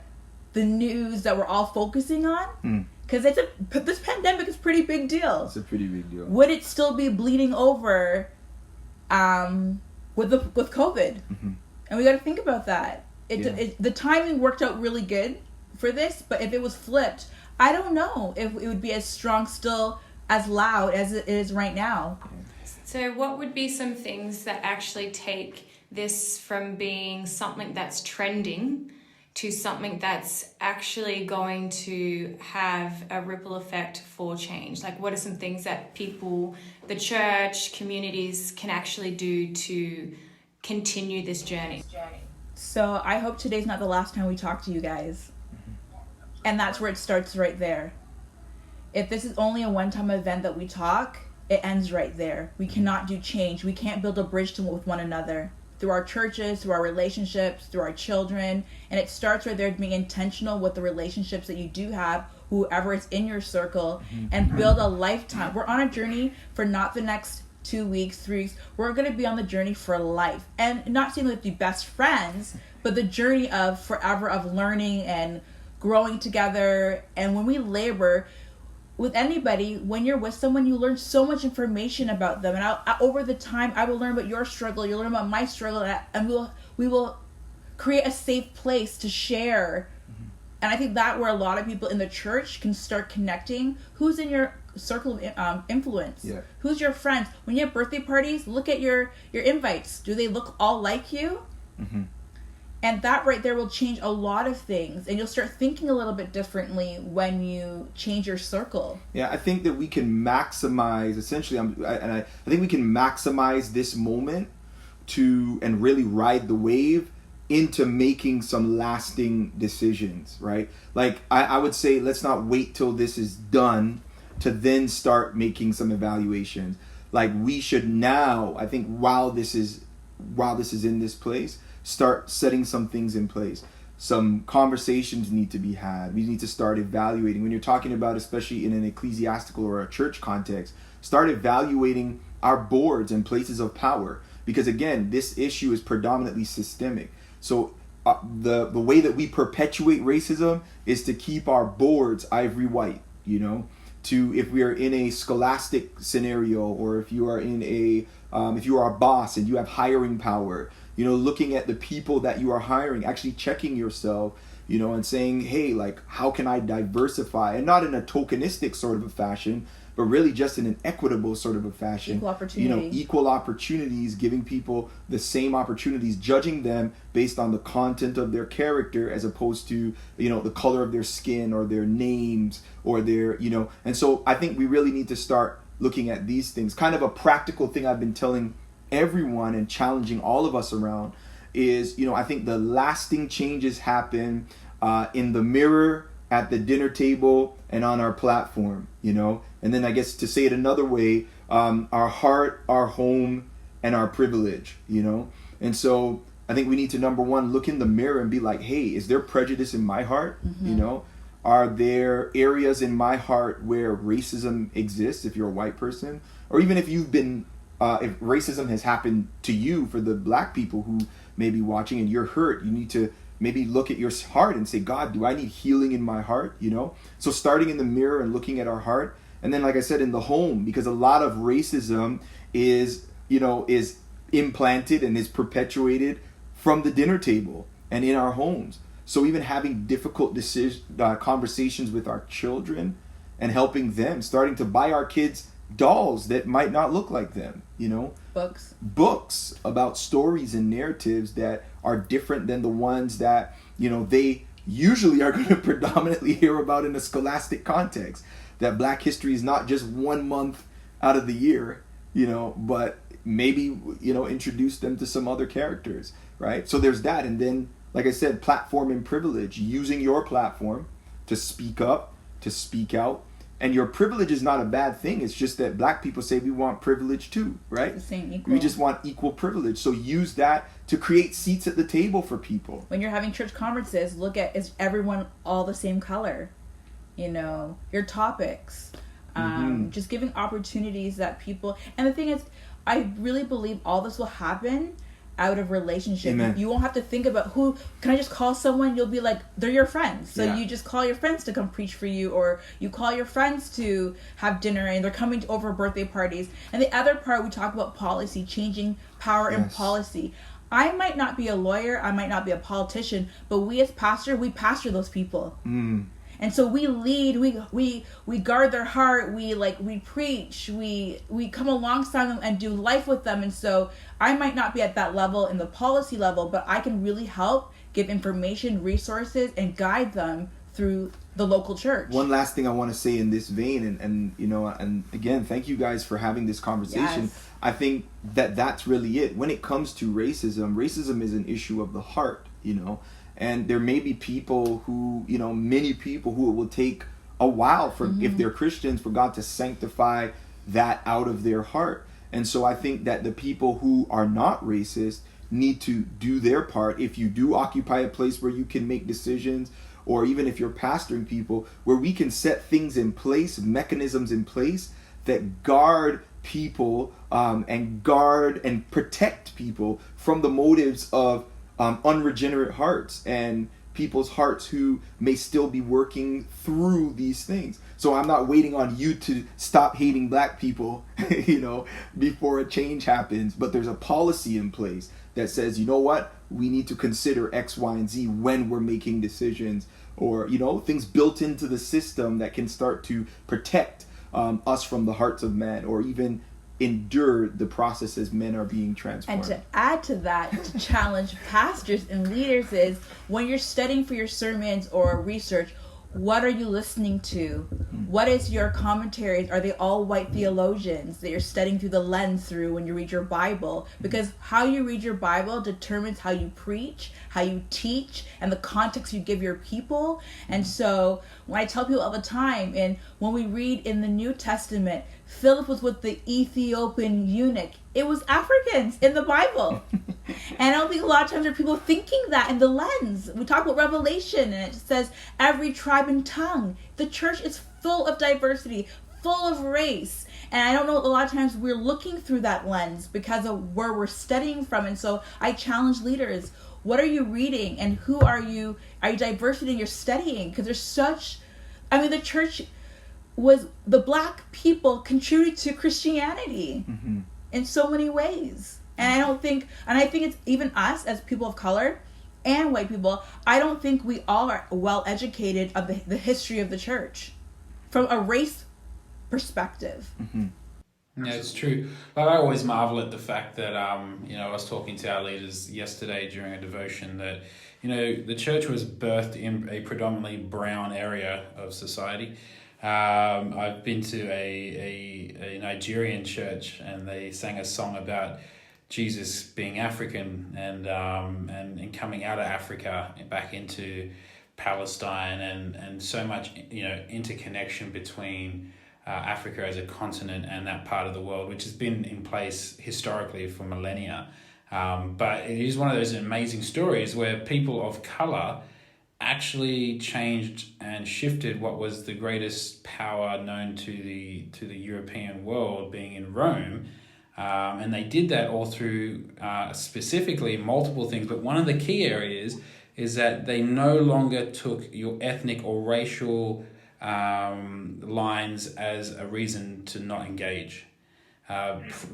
news that we're all focusing on? Because this pandemic is a pretty big deal. It's a pretty big deal. Would it still be bleeding over with COVID? Mm-hmm. And we got to think about that. The timing worked out really good for this, but if it was flipped, I don't know if it would be as strong still, as loud as it is right now. So what would be some things that actually take this from being something that's trending to something that's actually going to have a ripple effect for change? Like, what are some things that people, the church, communities can actually do to continue this journey? So I hope today's not the last time we talk to you guys. And that's where it starts, right there. If this is only a one-time event that we talk, it ends right there. We cannot do change. We can't build a bridge with one another through our churches, through our relationships, through our children. And it starts right there, being intentional with the relationships that you do have, whoever is in your circle, and build a lifetime. We're on a journey for not the next 2 weeks, 3 weeks. We're going to be on the journey for life. And not saying like the best friends, but the journey of forever, of learning and growing together. And when we labor with anybody, when you're with someone, you learn so much information about them. And over the time, I will learn about your struggle, you'll learn about my struggle, and we will create a safe place to share. And I think that where a lot of people in the church can start connecting. Who's in your circle of influence? Yeah. Who's your friends? When you have birthday parties, look at your invites. Do they look all like you? Mm-hmm. And that right there will change a lot of things. And you'll start thinking a little bit differently when you change your circle. Yeah, I think that we can maximize, essentially, I think we can maximize this moment and really ride the wave into making some lasting decisions, right? Like, I would say, let's not wait till this is done to then start making some evaluations. Like, we should now, I think, while this is in this place, start setting some things in place. Some conversations need to be had. We need to start evaluating. When you're talking about, especially in an ecclesiastical or a church context, start evaluating our boards and places of power. Because again, this issue is predominantly systemic. So the way that we perpetuate racism is to keep our boards ivory white, to if we are in a scholastic scenario, or if you are in a if you are a boss and you have hiring power, you know, looking at the people that you are hiring, actually checking yourself, you know, and saying, hey, like, how can I diversify? And not in a tokenistic sort of a fashion, but really just in an equitable sort of a fashion. Equal opportunity. You know, equal opportunities, giving people the same opportunities, judging them based on the content of their character as opposed to, you know, the color of their skin or their names or their, you know. And so I think we really need to start looking at these things. Kind of a practical thing I've been telling everyone and challenging all of us around is, you know, I think the lasting changes happen in the mirror, at the dinner table, and on our platform, you know. And then I guess to say it another way, our heart, our home, and our privilege, you know. And so I think we need to, number one, look in the mirror and be like, hey, is there prejudice in my heart? You know, are there areas in my heart where racism exists if you're a white person? Or even if you've been, if racism has happened to you, for the black people who may be watching and you're hurt, you need to maybe look at your heart and say, God, do I need healing in my heart? You know, so starting in the mirror and looking at our heart. And then, like I said, in the home, because a lot of racism is, you know, is implanted and is perpetuated from the dinner table and in our homes. So even having difficult conversations with our children and helping them, starting to buy our kids dolls that might not look like them, you know, books about stories and narratives that are different than the ones that, you know, they usually are going to predominantly hear about in a scholastic context. That Black history is not just 1 month out of the year, you know, but maybe, you know, introduce them to some other characters, right? So there's that. And then, like I said, platform and privilege, using your platform to speak up, to speak out. And your privilege is not a bad thing. It's just that Black people say we want privilege too, right? The same, equal. We just want equal privilege. So use that to create seats at the table for people. When you're having church conferences, look at, is everyone all the same color? You know, your topics. Just giving opportunities that people... And the thing is, I really believe all this will happen out of relationship. Amen. You won't have to think about who, can I just call someone? You'll be like, they're your friends. So you just call your friends to come preach for you, or you call your friends to have dinner and they're coming over birthday parties. And the other part, we talk about policy, changing power and policy. I might not be a lawyer, I might not be a politician, but we as pastors, we pastor those people. And so we lead, we guard their heart, we preach, we come alongside them and do life with them. And so I might not be at that level in the policy level, but I can really help give information, resources, and guide them through the local church. One last thing I want to say in this vein, and you know, and again, thank you guys for having this conversation. Yes. I think that that's really it. When it comes to racism, racism is an issue of the heart, you know. And there may be people who, you know, many people who it will take a while for, if they're Christians, for God to sanctify that out of their heart. And so I think that the people who are not racist need to do their part. If you do occupy a place where you can make decisions, or even if you're pastoring people, where we can set things in place, mechanisms in place that guard people and guard and protect people from the motives of unregenerate hearts and people's hearts who may still be working through these things. So I'm not waiting on you to stop hating Black people, you know, before a change happens. But there's a policy in place that says, you know what, we need to consider X, Y, and Z when we're making decisions, or, you know, things built into the system that can start to protect us from the hearts of men, or even endure the process as men are being transformed. And to add to that, to challenge pastors and leaders, is when you're studying for your sermons or research, what are you listening to? What is your commentaries? Are they all white theologians that you're studying through the lens through when you read your Bible? Because how you read your Bible determines how you preach, how you teach, and the context you give your people. And so when I tell people all the time, and when we read in the New Testament, Philip was with the Ethiopian eunuch. It was Africans in the Bible. And I don't think a lot of times there are people thinking that in the lens. We talk about Revelation, and it says every tribe and tongue. The church is full of diversity, full of race. And I don't know, a lot of times we're looking through that lens because of where we're studying from. And so I challenge leaders, what are you reading, and who are you diversity in your studying? Because there's such, I mean, the church, was the black people contributed to Christianity in so many ways. And I think it's even us as people of color and white people, I don't think we all are well educated of the history of the church from a race perspective. Yeah, it's true. Like, I always marvel at the fact that, I was talking to our leaders yesterday during a devotion that, the church was birthed in a predominantly brown area of society. I've been to a Nigerian church, and they sang a song about Jesus being African and coming out of Africa and back into Palestine, and so much interconnection between Africa as a continent and that part of the world, which has been in place historically for millennia. But it is one of those amazing stories where people of color actually changed and shifted what was the greatest power known to the European world, being in Rome. And they did that all through specifically multiple things. But one of the key areas is that they no longer took your ethnic or racial lines as a reason to not engage.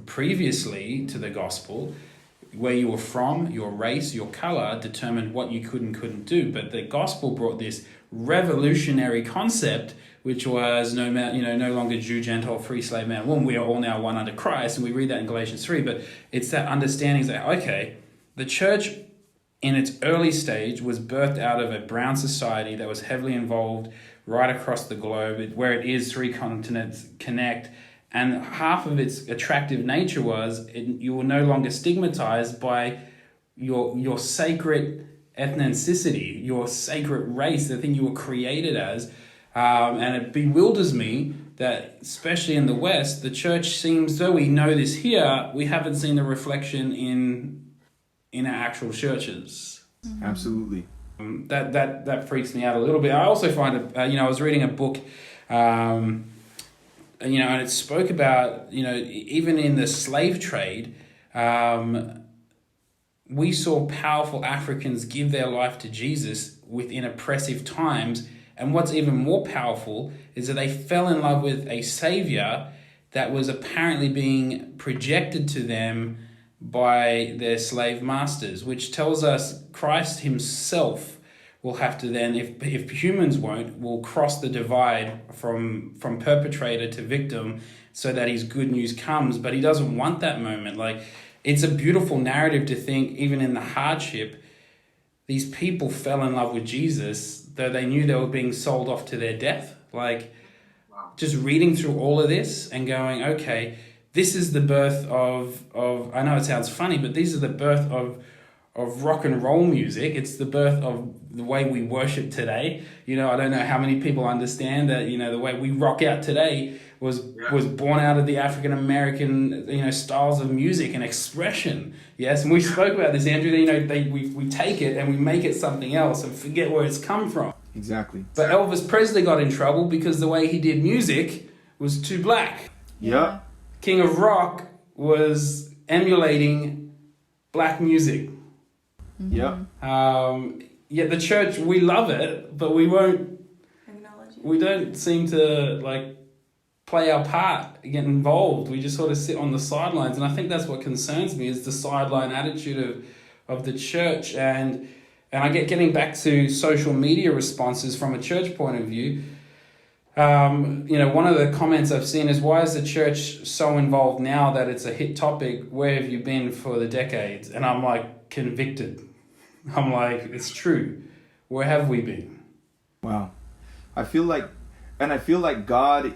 Previously to the gospel, where you were from, your race, your color determined what you could and couldn't do. But the gospel brought this revolutionary concept, which was no longer Jew, Gentile, free, slave, man, woman. We are all now one under Christ, and we read that in Galatians 3. But it's that understanding that, okay, the church in its early stage was birthed out of a brown society that was heavily involved right across the globe, where it is 3 continents connect. And half of its attractive nature was you were no longer stigmatized by your sacred ethnicity, your sacred race, the thing you were created as. And it bewilders me that, especially in the West, the church seems, though we know this here, we haven't seen the reflection in our actual churches. Absolutely. That freaks me out a little bit. I also find I was reading a book, and it spoke about, even in the slave trade, we saw powerful Africans give their life to Jesus within oppressive times. And what's even more powerful is that they fell in love with a savior that was apparently being projected to them by their slave masters, which tells us Christ himself will have to then, if humans won't, will cross the divide from perpetrator to victim so that his good news comes. But he doesn't want that moment. Like, it's a beautiful narrative to think, even in the hardship, these people fell in love with Jesus, though they knew they were being sold off to their death. Like, just reading through all of this and going, okay, this is the birth of I know it sounds funny, but these are the birth of rock and roll music. It's the birth of the way we worship today. I don't know how many people understand that, the way we rock out today was born out of the African American, styles of music and expression. Yes, and we spoke about this, Andrew. We take it and we make it something else and forget where it's come from. Exactly. But Elvis Presley got in trouble because the way he did music was too black. Yeah. King of Rock was emulating black music. Yeah. Yet the church, we love it, but we won't Acknowledge it. We don't seem to play our part, get involved. We just sort of sit on the sidelines, and I think that's what concerns me, is the sideline attitude of the church. And I getting back to social media responses from a church point of view. One of the comments I've seen is, why is the church so involved now that it's a hit topic? Where have you been for the decades? And I'm like, convicted. I'm like, it's true. Where have we been? Wow. I feel like God,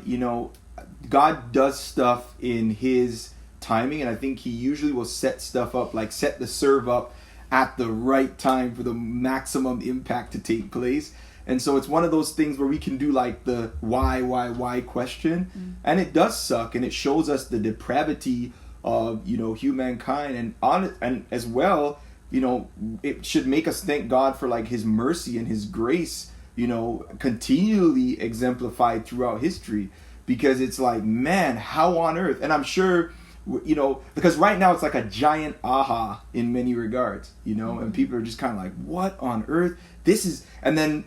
God does stuff in his timing, and I think he usually will set stuff up, set the serve up at the right time for the maximum impact to take place. And so it's one of those things where we can do the why question, and it does suck, and it shows us the depravity of humankind, and as well, it should make us thank God for his mercy and his grace, continually exemplified throughout history, because it's man, how on earth? And I'm sure, because right now it's a giant aha in many regards, and people are just kind of what on earth? This is, and then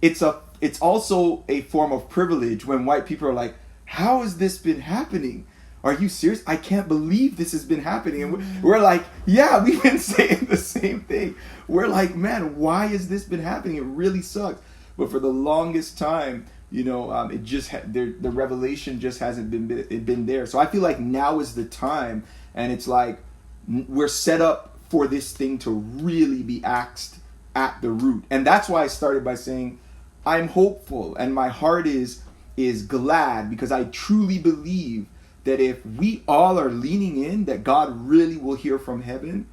it's it's also a form of privilege when white people are like, how has this been happening? Are you serious? I can't believe this has been happening. And we're like, yeah, we've been saying the same thing. We're like, man, why has this been happening? It really sucks. But for the longest time, it just the revelation just hasn't been there. So I feel like now is the time, and it's like we're set up for this thing to really be axed at the root. And that's why I started by saying I'm hopeful, and my heart is glad, because I truly believe that if we all are leaning in, that God really will hear from heaven.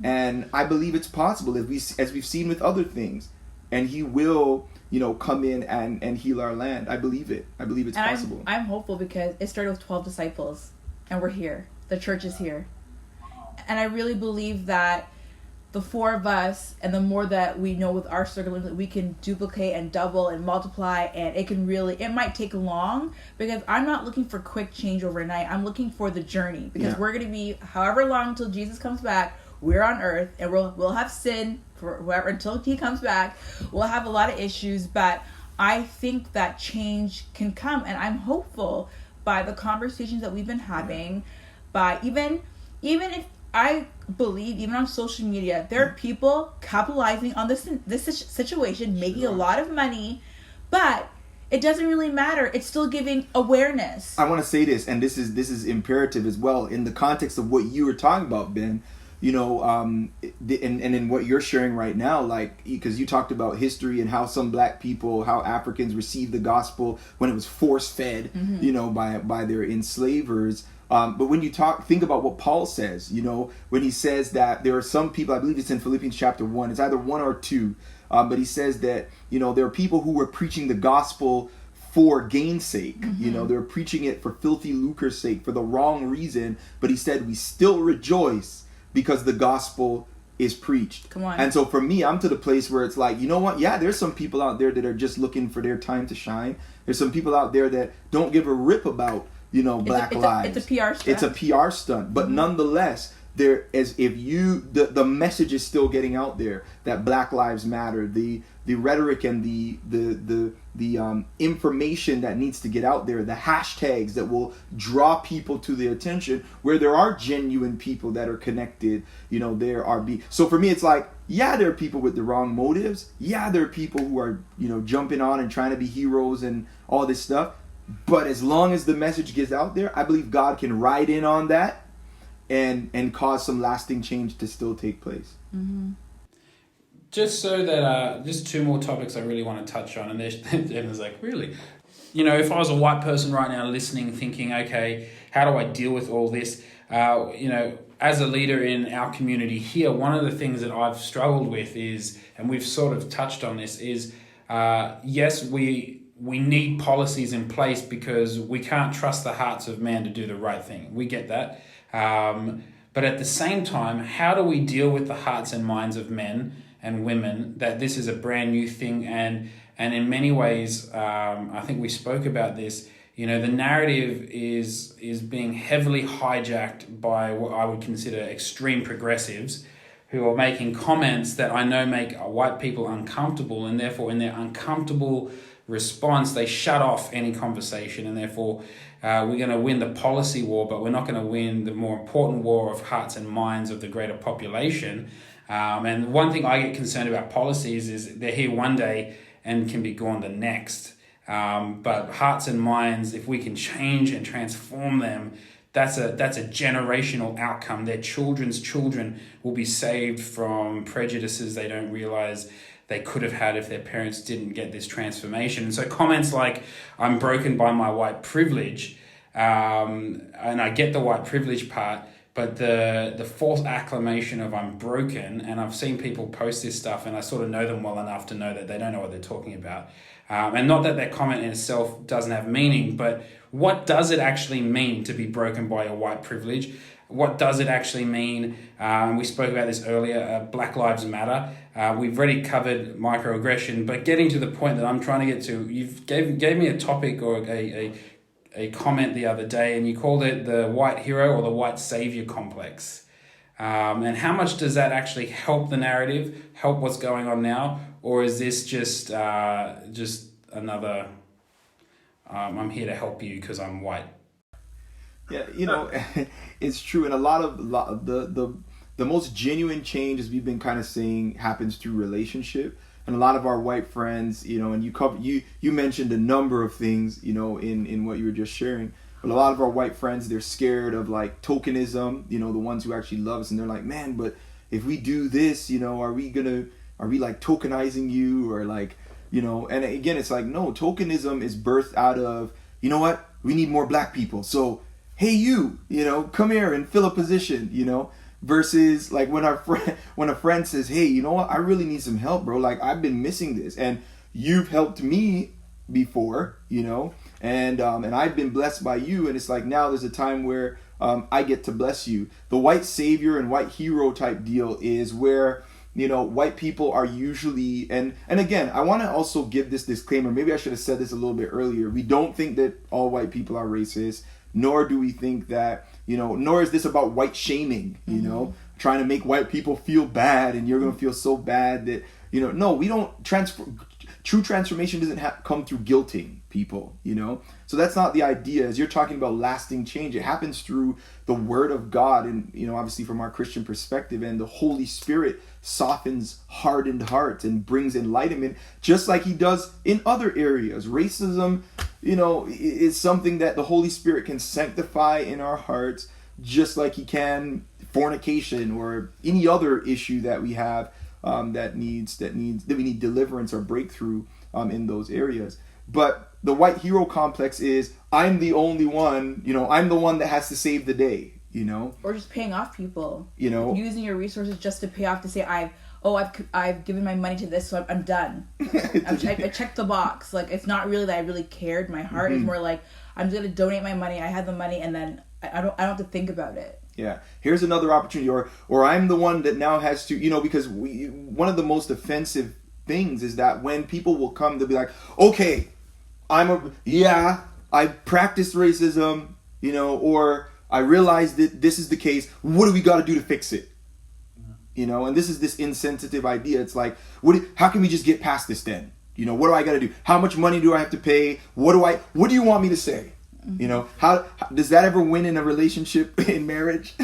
And I believe it's possible, as we've seen with other things, and he will, come in and heal our land. I believe it. I believe it's possible. I'm hopeful because it started with 12 disciples, and we're here. The church is here. And I really believe that the four of us, and the more that we know with our circle, that we can duplicate and double and multiply, and it might take long, because I'm not looking for quick change overnight. I'm looking for the journey, because we're going to be however long until Jesus comes back. We're on earth, and we'll have sin for whoever until he comes back. We'll have a lot of issues, but I think that change can come, and I'm hopeful by the conversations that we've been having, by even if I believe, even on social media, there are people capitalizing on this situation, making a lot of money, but it doesn't really matter. It's still giving awareness. I want to say this, and this is imperative as well in the context of what you were talking about, Ben. And in what you're sharing right now, like, because you talked about history and how some black people, how Africans received the gospel when it was force fed, by their enslavers. But when you think about what Paul says, when he says that there are some people, I believe it's in Philippians chapter 1, it's either 1 or 2, but he says that, there are people who were preaching the gospel for gain's sake. They're preaching it for filthy lucre's sake, for the wrong reason. But he said, we still rejoice because the gospel is preached. Come on. And so for me, I'm to the place where it's like, you know what? Yeah, there's some people out there that are just looking for their time to shine. There's some people out there that don't give a rip about Black lives. It's a PR stunt. It's a PR stunt. But nonetheless, the message is still getting out there that Black Lives Matter. The rhetoric and the information that needs to get out there, the hashtags that will draw people to the attention, where there are genuine people that are connected, so for me it's like, yeah, there are people with the wrong motives. Yeah, there are people who are, jumping on and trying to be heroes and all this stuff. But as long as the message gets out there, I believe God can ride in on that and cause some lasting change to still take place. Mm-hmm. Just so that, just two more topics I really want to touch on. And there's like, really? If I was a white person right now listening, thinking, okay, how do I deal with all this? As a leader in our community here, one of the things that I've struggled with is, and we've sort of touched on this, is yes, we need policies in place because we can't trust the hearts of man to do the right thing. We get that. But at the same time, how do we deal with the hearts and minds of men and women that this is a brand new thing? And in many ways, I think we spoke about this, the narrative is being heavily hijacked by what I would consider extreme progressives who are making comments that I know make white people uncomfortable, and therefore in their uncomfortable response, they shut off any conversation, and therefore we're going to win the policy war, but we're not going to win the more important war of hearts and minds of the greater population. And one thing I get concerned about policies is they're here one day and can be gone the next. But hearts and minds, if we can change and transform them, that's a generational outcome. Their children's children will be saved from prejudices they don't realize they could have had if their parents didn't get this transformation. And so comments like, I'm broken by my white privilege, and I get the white privilege part, but the false acclamation of I'm broken, and I've seen people post this stuff and I sort of know them well enough to know that they don't know what they're talking about. And not that that comment in itself doesn't have meaning, but what does it actually mean to be broken by your white privilege? What does it actually mean? We spoke about this earlier, Black Lives Matter. We've already covered microaggression, but getting to the point that I'm trying to get to, you gave me a topic or a comment the other day, and you called it the white hero or the white savior complex. And how much does that actually help the narrative, help what's going on now? Or is this just another. I'm here to help you because I'm white. Yeah, it's true, and a lot of the most genuine change, as we've been kind of saying, happens through relationship. And a lot of our white friends, and you mentioned a number of things, in what you were just sharing. But a lot of our white friends, they're scared of like tokenism, the ones who actually love us, and they're like, man, but if we do this, are we like tokenizing you, or like, and again, it's like, no, tokenism is birthed out of, you know what, we need more black people, so hey, come here and fill a position, versus like when a friend says, hey, you know what, I really need some help, bro, like I've been missing this, and you've helped me before, and I've been blessed by you, and it's like now there's a time where I get to bless you. The white savior and white hero type deal is where white people are usually, and again, I want to also give this disclaimer, maybe I should have said this a little bit earlier, we don't think that all white people are racist, nor do we think that, nor is this about white shaming, trying to make white people feel bad, and you're going to feel so bad that, no, we don't true transformation doesn't come through guilting people, so that's not the idea. As you're talking about lasting change, it happens through the word of God, and obviously from our Christian perspective, and the Holy Spirit softens hardened hearts and brings enlightenment, just like he does in other areas. Racism, is something that the Holy Spirit can sanctify in our hearts, just like he can fornication or any other issue that we have, that we need deliverance or breakthrough in those areas. But the white hero complex is, I'm the only one, I'm the one that has to save the day, or just paying off people, using your resources just to pay off, to say I've given my money to this, so I'm done. I checked the box. Like, it's not really that I really cared. My heart is more like, I'm just gonna donate my money. I had the money, and then I don't have to think about it. Yeah, here's another opportunity, or I'm the one that now has to, because one of the most offensive things is that when people will come, they'll be like, okay, I practiced racism, or I realized that this is the case. What do we got to do to fix it? And this is this insensitive idea. It's like, how can we just get past this then? What do I got to do? How much money do I have to pay? What do you want me to say? How does that ever win in a relationship, in marriage?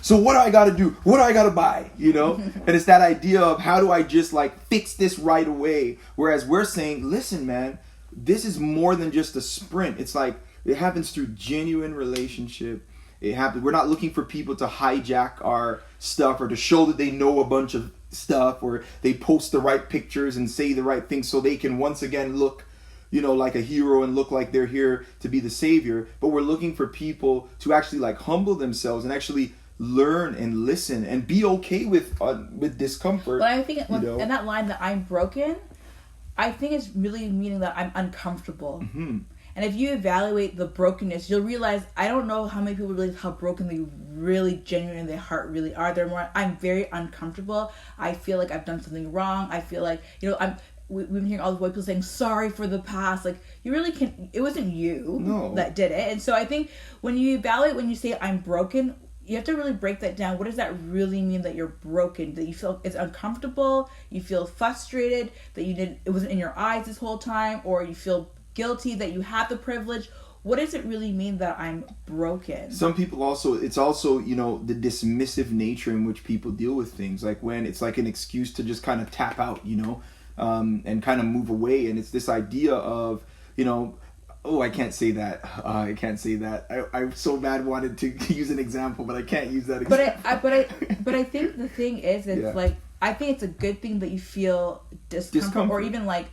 So what do I got to do? What do I got to buy? And it's that idea of, how do I just like fix this right away? Whereas we're saying, listen, man, this is more than just a sprint. It's like, it happens through genuine relationship. It happens. We're not looking for people to hijack our stuff, or to show that they know a bunch of stuff, or they post the right pictures and say the right things so they can once again look, like a hero and look like they're here to be the savior. But we're looking for people to actually like humble themselves and actually learn and listen and be okay with discomfort. But I think in that line that I'm broken, I think it's really meaning that I'm uncomfortable. Mm-hmm. And if you evaluate the brokenness, you'll realize, I don't know how many people realize how broken they really genuinely in their heart really are. They're more, I'm very uncomfortable. I feel like I've done something wrong. I feel like, we've been hearing all the white people saying sorry for the past. Like, you really can't, it wasn't you that did it. And so I think when you evaluate, when you say I'm broken, you have to really break that down. What does that really mean, that you're broken? That you feel it's uncomfortable, you feel frustrated, that it wasn't in your eyes this whole time, or you feel guilty that you have the privilege. What does it really mean that I'm broken? Some people it's also the dismissive nature in which people deal with things, like when it's like an excuse to just kind of tap out, and kind of move away. And it's this idea of, oh, I can't say that. I can't say that. I so bad wanted to use an example, but I can't use that example. But I think the thing is, it's like, I think it's a good thing that you feel discomfort. Or even like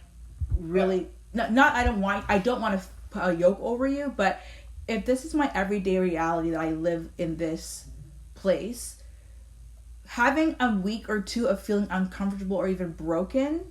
really. I don't want to put a yoke over you, but if this is my everyday reality, that I live in this place, having a week or two of feeling uncomfortable or even broken,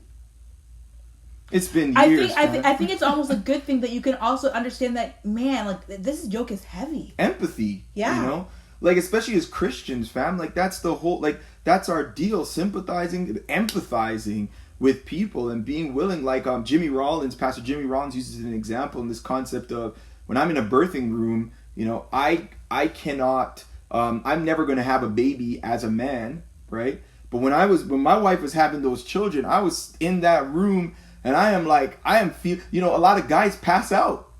it's been years. I think it's almost a good thing that you can also understand that, man, like, this yoke is heavy. Empathy, yeah, like, especially as Christians, fam, like, that's the whole, like, that's our deal, sympathizing, empathizing with people, and being willing, like Pastor Jimmy Rollins uses an example in this concept of, when I'm in a birthing room, I cannot, I'm never going to have a baby as a man, right? But when my wife was having those children, I was in that room And I am a lot of guys pass out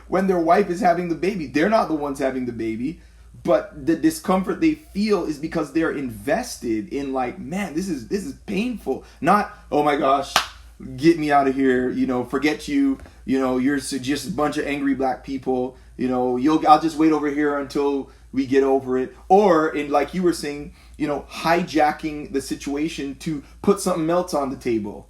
when their wife is having the baby. They're not the ones having the baby, but the discomfort they feel is because they're invested in like, man, this is painful. Not, oh my gosh, get me out of here, forget you, you're just a bunch of angry black people, I'll just wait over here until we get over it. Or in, like you were saying, hijacking the situation to put something else on the table,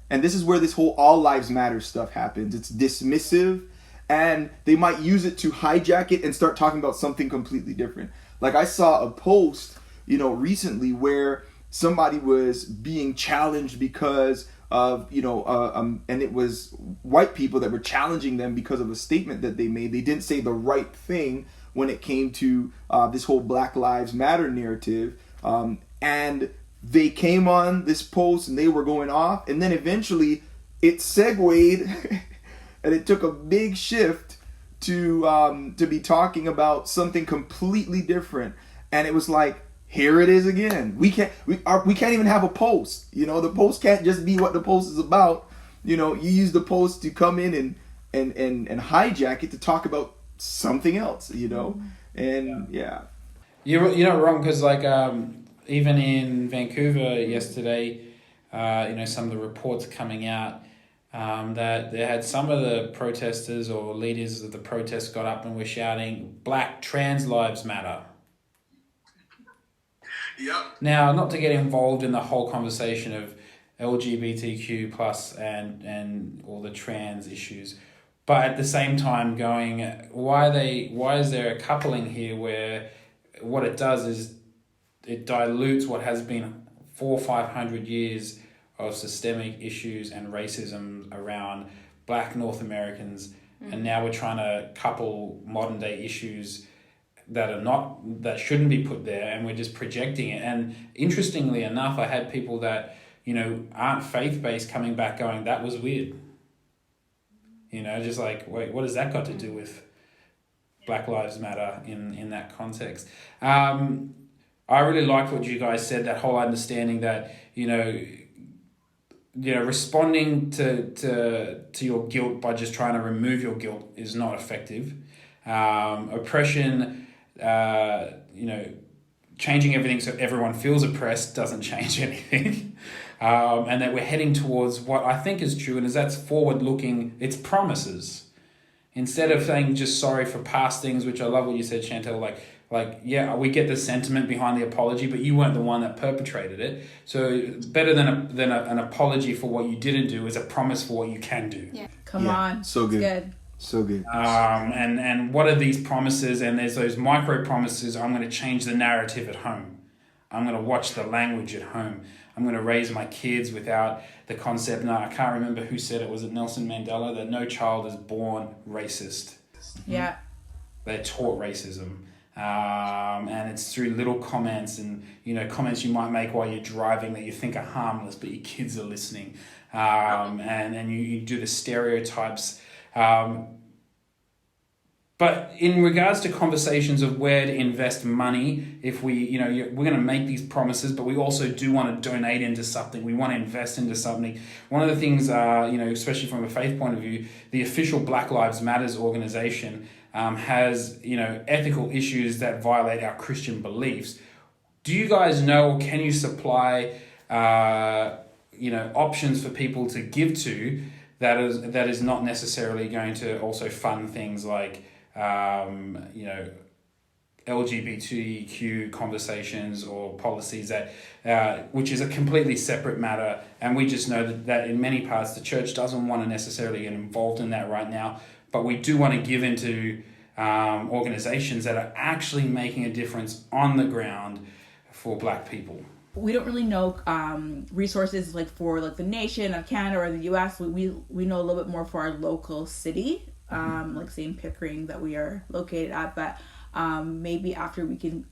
and this is where this whole all lives matter stuff happens. It's dismissive, and they might use it to hijack it and start talking about something completely different. Like I saw a post, recently where somebody was being challenged because of, and it was white people that were challenging them because of a statement that they made. They didn't say the right thing when it came to this whole Black Lives Matter narrative. And they came on this post and they were going off, and then eventually it segued and it took a big shift to be talking about something completely different. And it was like, here it is again. We can't even have a post. The post can't just be what the post is about. You use the post to come in and hijack it to talk about something else. And yeah. You're not wrong, because like even in Vancouver yesterday, some of the reports coming out that they had some of the protesters or leaders of the protests got up and were shouting, "Black trans lives matter." Yep. Now, not to get involved in the whole conversation of LGBTQ plus and all the trans issues, but at the same time going, why is there a coupling here where what it does is it dilutes what has been 400 or 500 years of systemic issues and racism around black North Americans, and now we're trying to couple modern day issues that shouldn't be put there, and we're just projecting it. And interestingly enough, I had people that aren't faith-based coming back going, that was weird, just like, wait, what has that got to do with Black Lives Matter in that context? I really liked what you guys said, that whole understanding that responding to your guilt by just trying to remove your guilt is not effective. Oppression, changing everything so everyone feels oppressed doesn't change anything. And that we're heading towards what I think is true, and that's forward-looking. It's promises. Instead of saying just sorry for past things, which I love what you said, Chantal, like yeah, we get the sentiment behind the apology, but you weren't the one that perpetrated it. So better than an apology for what you didn't do is a promise for what you can do. Yeah. Come on. So good. It's good. So good. And what are these promises? And there's those micro promises. I'm going to change the narrative at home. I'm going to watch the language at home. I'm going to raise my kids without the concept. No, I can't remember who said it. Was it Nelson Mandela? That no child is born racist. Yeah. They're taught racism. And it's through little comments and, comments you might make while you're driving that you think are harmless, but your kids are listening. And you do the stereotypes. But in regards to conversations of where to invest money, if we're going to make these promises, but we also do want to donate into something, we want to invest into something. One of the things, especially from a faith point of view, the official Black Lives Matters organization has, ethical issues that violate our Christian beliefs. Do you guys know, or can you supply, options for people to give to that is not necessarily going to also fund things like, LGBTQ conversations or policies that, which is a completely separate matter. And we just know that in many parts, the church doesn't want to necessarily get involved in that right now, but we do want to give into organizations that are actually making a difference on the ground for Black people. We don't really know resources for the nation of Canada or the US. We know a little bit more for our local city, say in Pickering that we are located at, but maybe after we can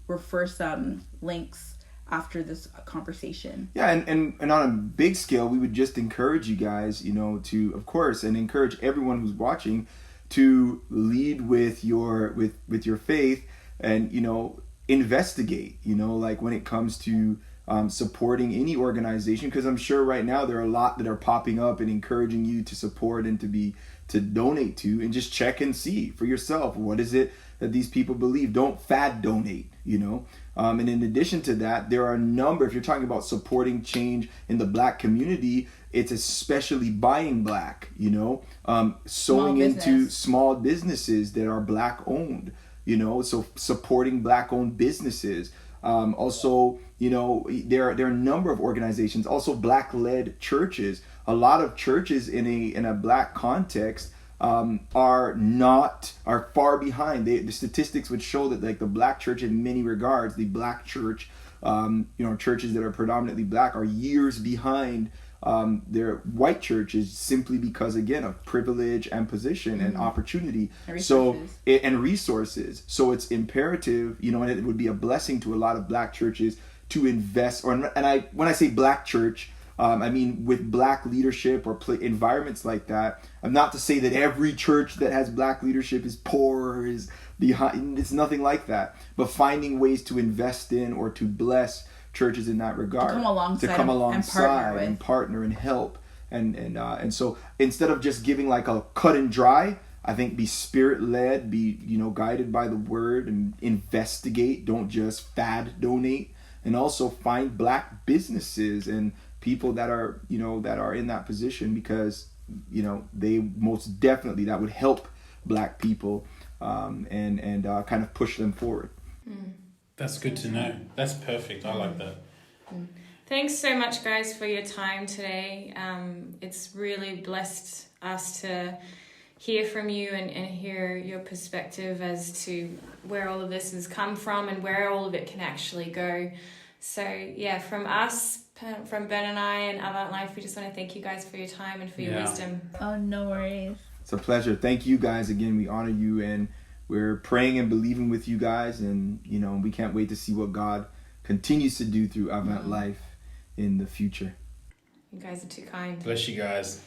refer some links after this conversation. Yeah, and on a big scale, we would just encourage you guys, to, of course, and encourage everyone who's watching to lead with your faith and, investigate, when it comes to supporting any organization, because I'm sure right now there are a lot that are popping up and encouraging you to support and to donate to, and just check and see for yourself, what is it that these people believe. Don't fad donate, and in addition to that, there are a number, if you're talking about supporting change in the Black community, it's especially buying Black, sewing into small businesses that are Black owned, so supporting Black owned businesses. Also, there are a number of organizations, also Black led churches. A lot of churches in a Black context are far behind. The statistics would show that, like, the Black church, in many regards, the Black church, churches that are predominantly Black, are years behind their white churches, simply because, again, of privilege and position and opportunity. And resources. So it's imperative, and it would be a blessing to a lot of Black churches to invest, when I say Black church, I mean with Black leadership or environments like that. I'm not to say that every church that has Black leadership is poor or is behind. It's nothing like that. But finding ways to invest in or to bless churches in that regard, to come alongside and partner and help, and so instead of just giving like a cut and dry, I think be spirit led, be guided by the word, and investigate. Don't just fad donate, and also find Black businesses and people that are in that position, because they most definitely, that would help Black people and kind of push them forward. That's good to know. That's perfect. I like that. Thanks so much, guys, for your time today. It's really blessed us to hear from you and hear your perspective as to where all of this has come from and where all of it can actually go. So, yeah, from us, from Ben and I and Avant Life, we just want to thank you guys for your time and for your wisdom. Oh, no worries. It's a pleasure. Thank you guys again. We honor you, and we're praying and believing with you guys, and we can't wait to see what God continues to do through Avant Life in the future. You guys are too kind. Bless you guys.